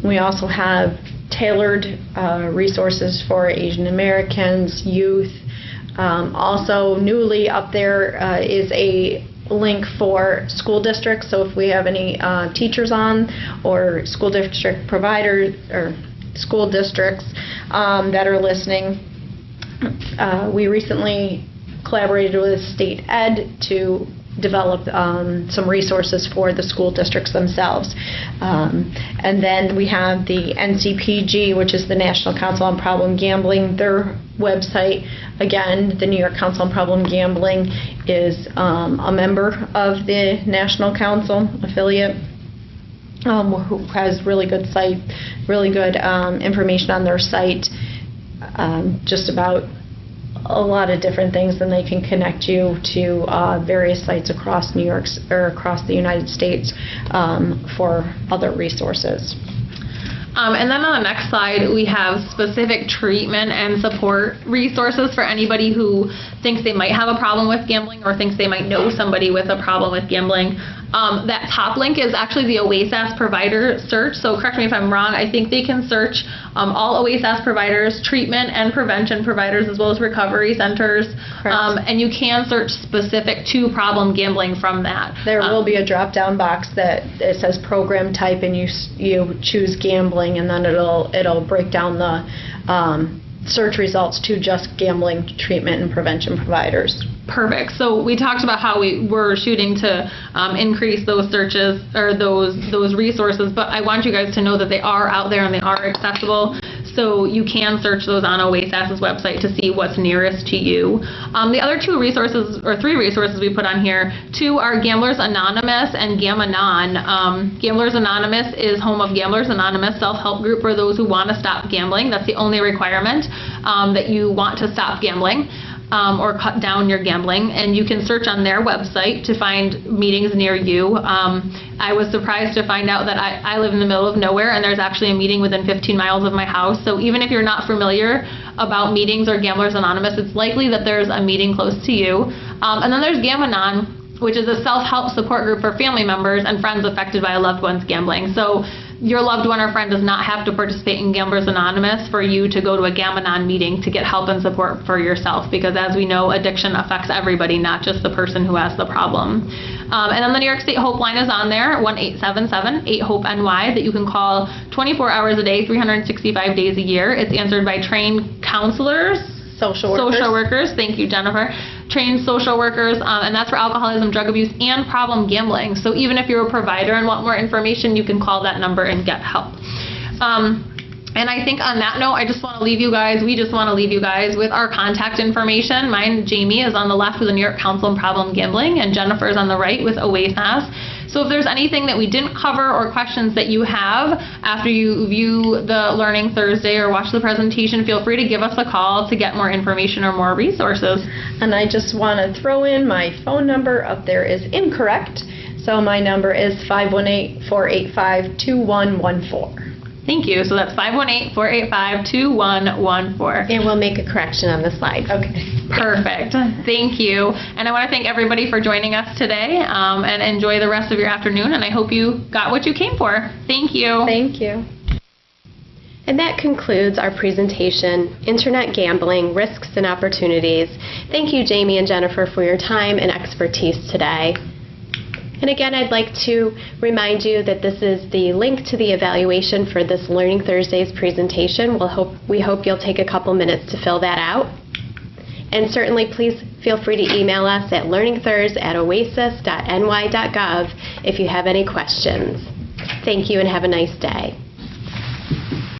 We also have tailored resources for Asian Americans, youth. Also newly up there is a link for school districts, so if we have any teachers on or school district providers or school districts that are listening. We recently collaborated with State Ed to develop some resources for the school districts themselves. And then we have the NCPG, which is the National Council on Problem Gambling. Their website, again, the New York Council on Problem Gambling is a member of the National Council affiliate, who has really good information on their site, just about a lot of different things, then they can connect you to various sites across New York or across the United States for other resources. And then on the next slide, we have specific treatment and support resources for anybody who thinks they might have a problem with gambling or thinks they might know somebody with a problem with gambling. That top link is actually the OASAS provider search. So correct me if I'm wrong, I think they can search all OASAS providers, treatment and prevention providers, as well as recovery centers. And you can search specific to problem gambling from that. There will be a drop-down box that it says program type, and you choose gambling, and then it'll break down the search results to just gambling treatment and prevention providers. Perfect. So we talked about how we were shooting to increase those searches or those resources, but I want you guys to know that they are out there and they are accessible. So you can search those on OASAS's website to see what's nearest to you. The other two resources, or three resources we put on here, two are Gamblers Anonymous and Gam-Anon. Gamblers Anonymous is home of Gamblers Anonymous self-help group for those who want to stop gambling. That's the only requirement, that you want to stop gambling. Or cut down your gambling, and you can search on their website to find meetings near you. I was surprised to find out that I live in the middle of nowhere, and there's actually a meeting within 15 miles of my house. So even if you're not familiar about meetings or Gamblers Anonymous, it's likely that there's a meeting close to you. And then there's Gam-Anon, which is a self-help support group for family members and friends affected by a loved one's gambling. So your loved one or friend does not have to participate in Gamblers Anonymous for you to go to a Gam-Anon meeting to get help and support for yourself, because as we know, addiction affects everybody, not just the person who has the problem. And then the New York State Hope line is on there, 1-877-8-HOPE-NY, that you can call 24 hours a day, 365 days a year. It's answered by trained counselors, Social workers. Thank you, Jennifer. Trained social workers, and that's for alcoholism, drug abuse, and problem gambling. So even if you're a provider and want more information, you can call that number and get help. And I think on that note, we just want to leave you guys with our contact information. Mine, Jamie, is on the left with the New York Council on Problem Gambling, and Jennifer's on the right with OASAS. So if there's anything that we didn't cover or questions that you have after you view the Learning Thursday or watch the presentation, feel free to give us a call to get more information or more resources. And I just want to throw in my phone number up there is incorrect. So my number is 518-485-2114. Thank you. So that's 518-485-2114. And we'll make a correction on the slide. Okay. Perfect. Thank you. And I want to thank everybody for joining us today, and enjoy the rest of your afternoon. And I hope you got what you came for. Thank you. Thank you. And that concludes our presentation, Internet Gambling, Risks and Opportunities. Thank you, Jamie and Jennifer, for your time and expertise today. And again, I'd like to remind you that this is the link to the evaluation for this Learning Thursdays presentation. We hope you'll take a couple minutes to fill that out. And certainly, please feel free to email us at learningthurs@oasas.ny.gov if you have any questions. Thank you and have a nice day.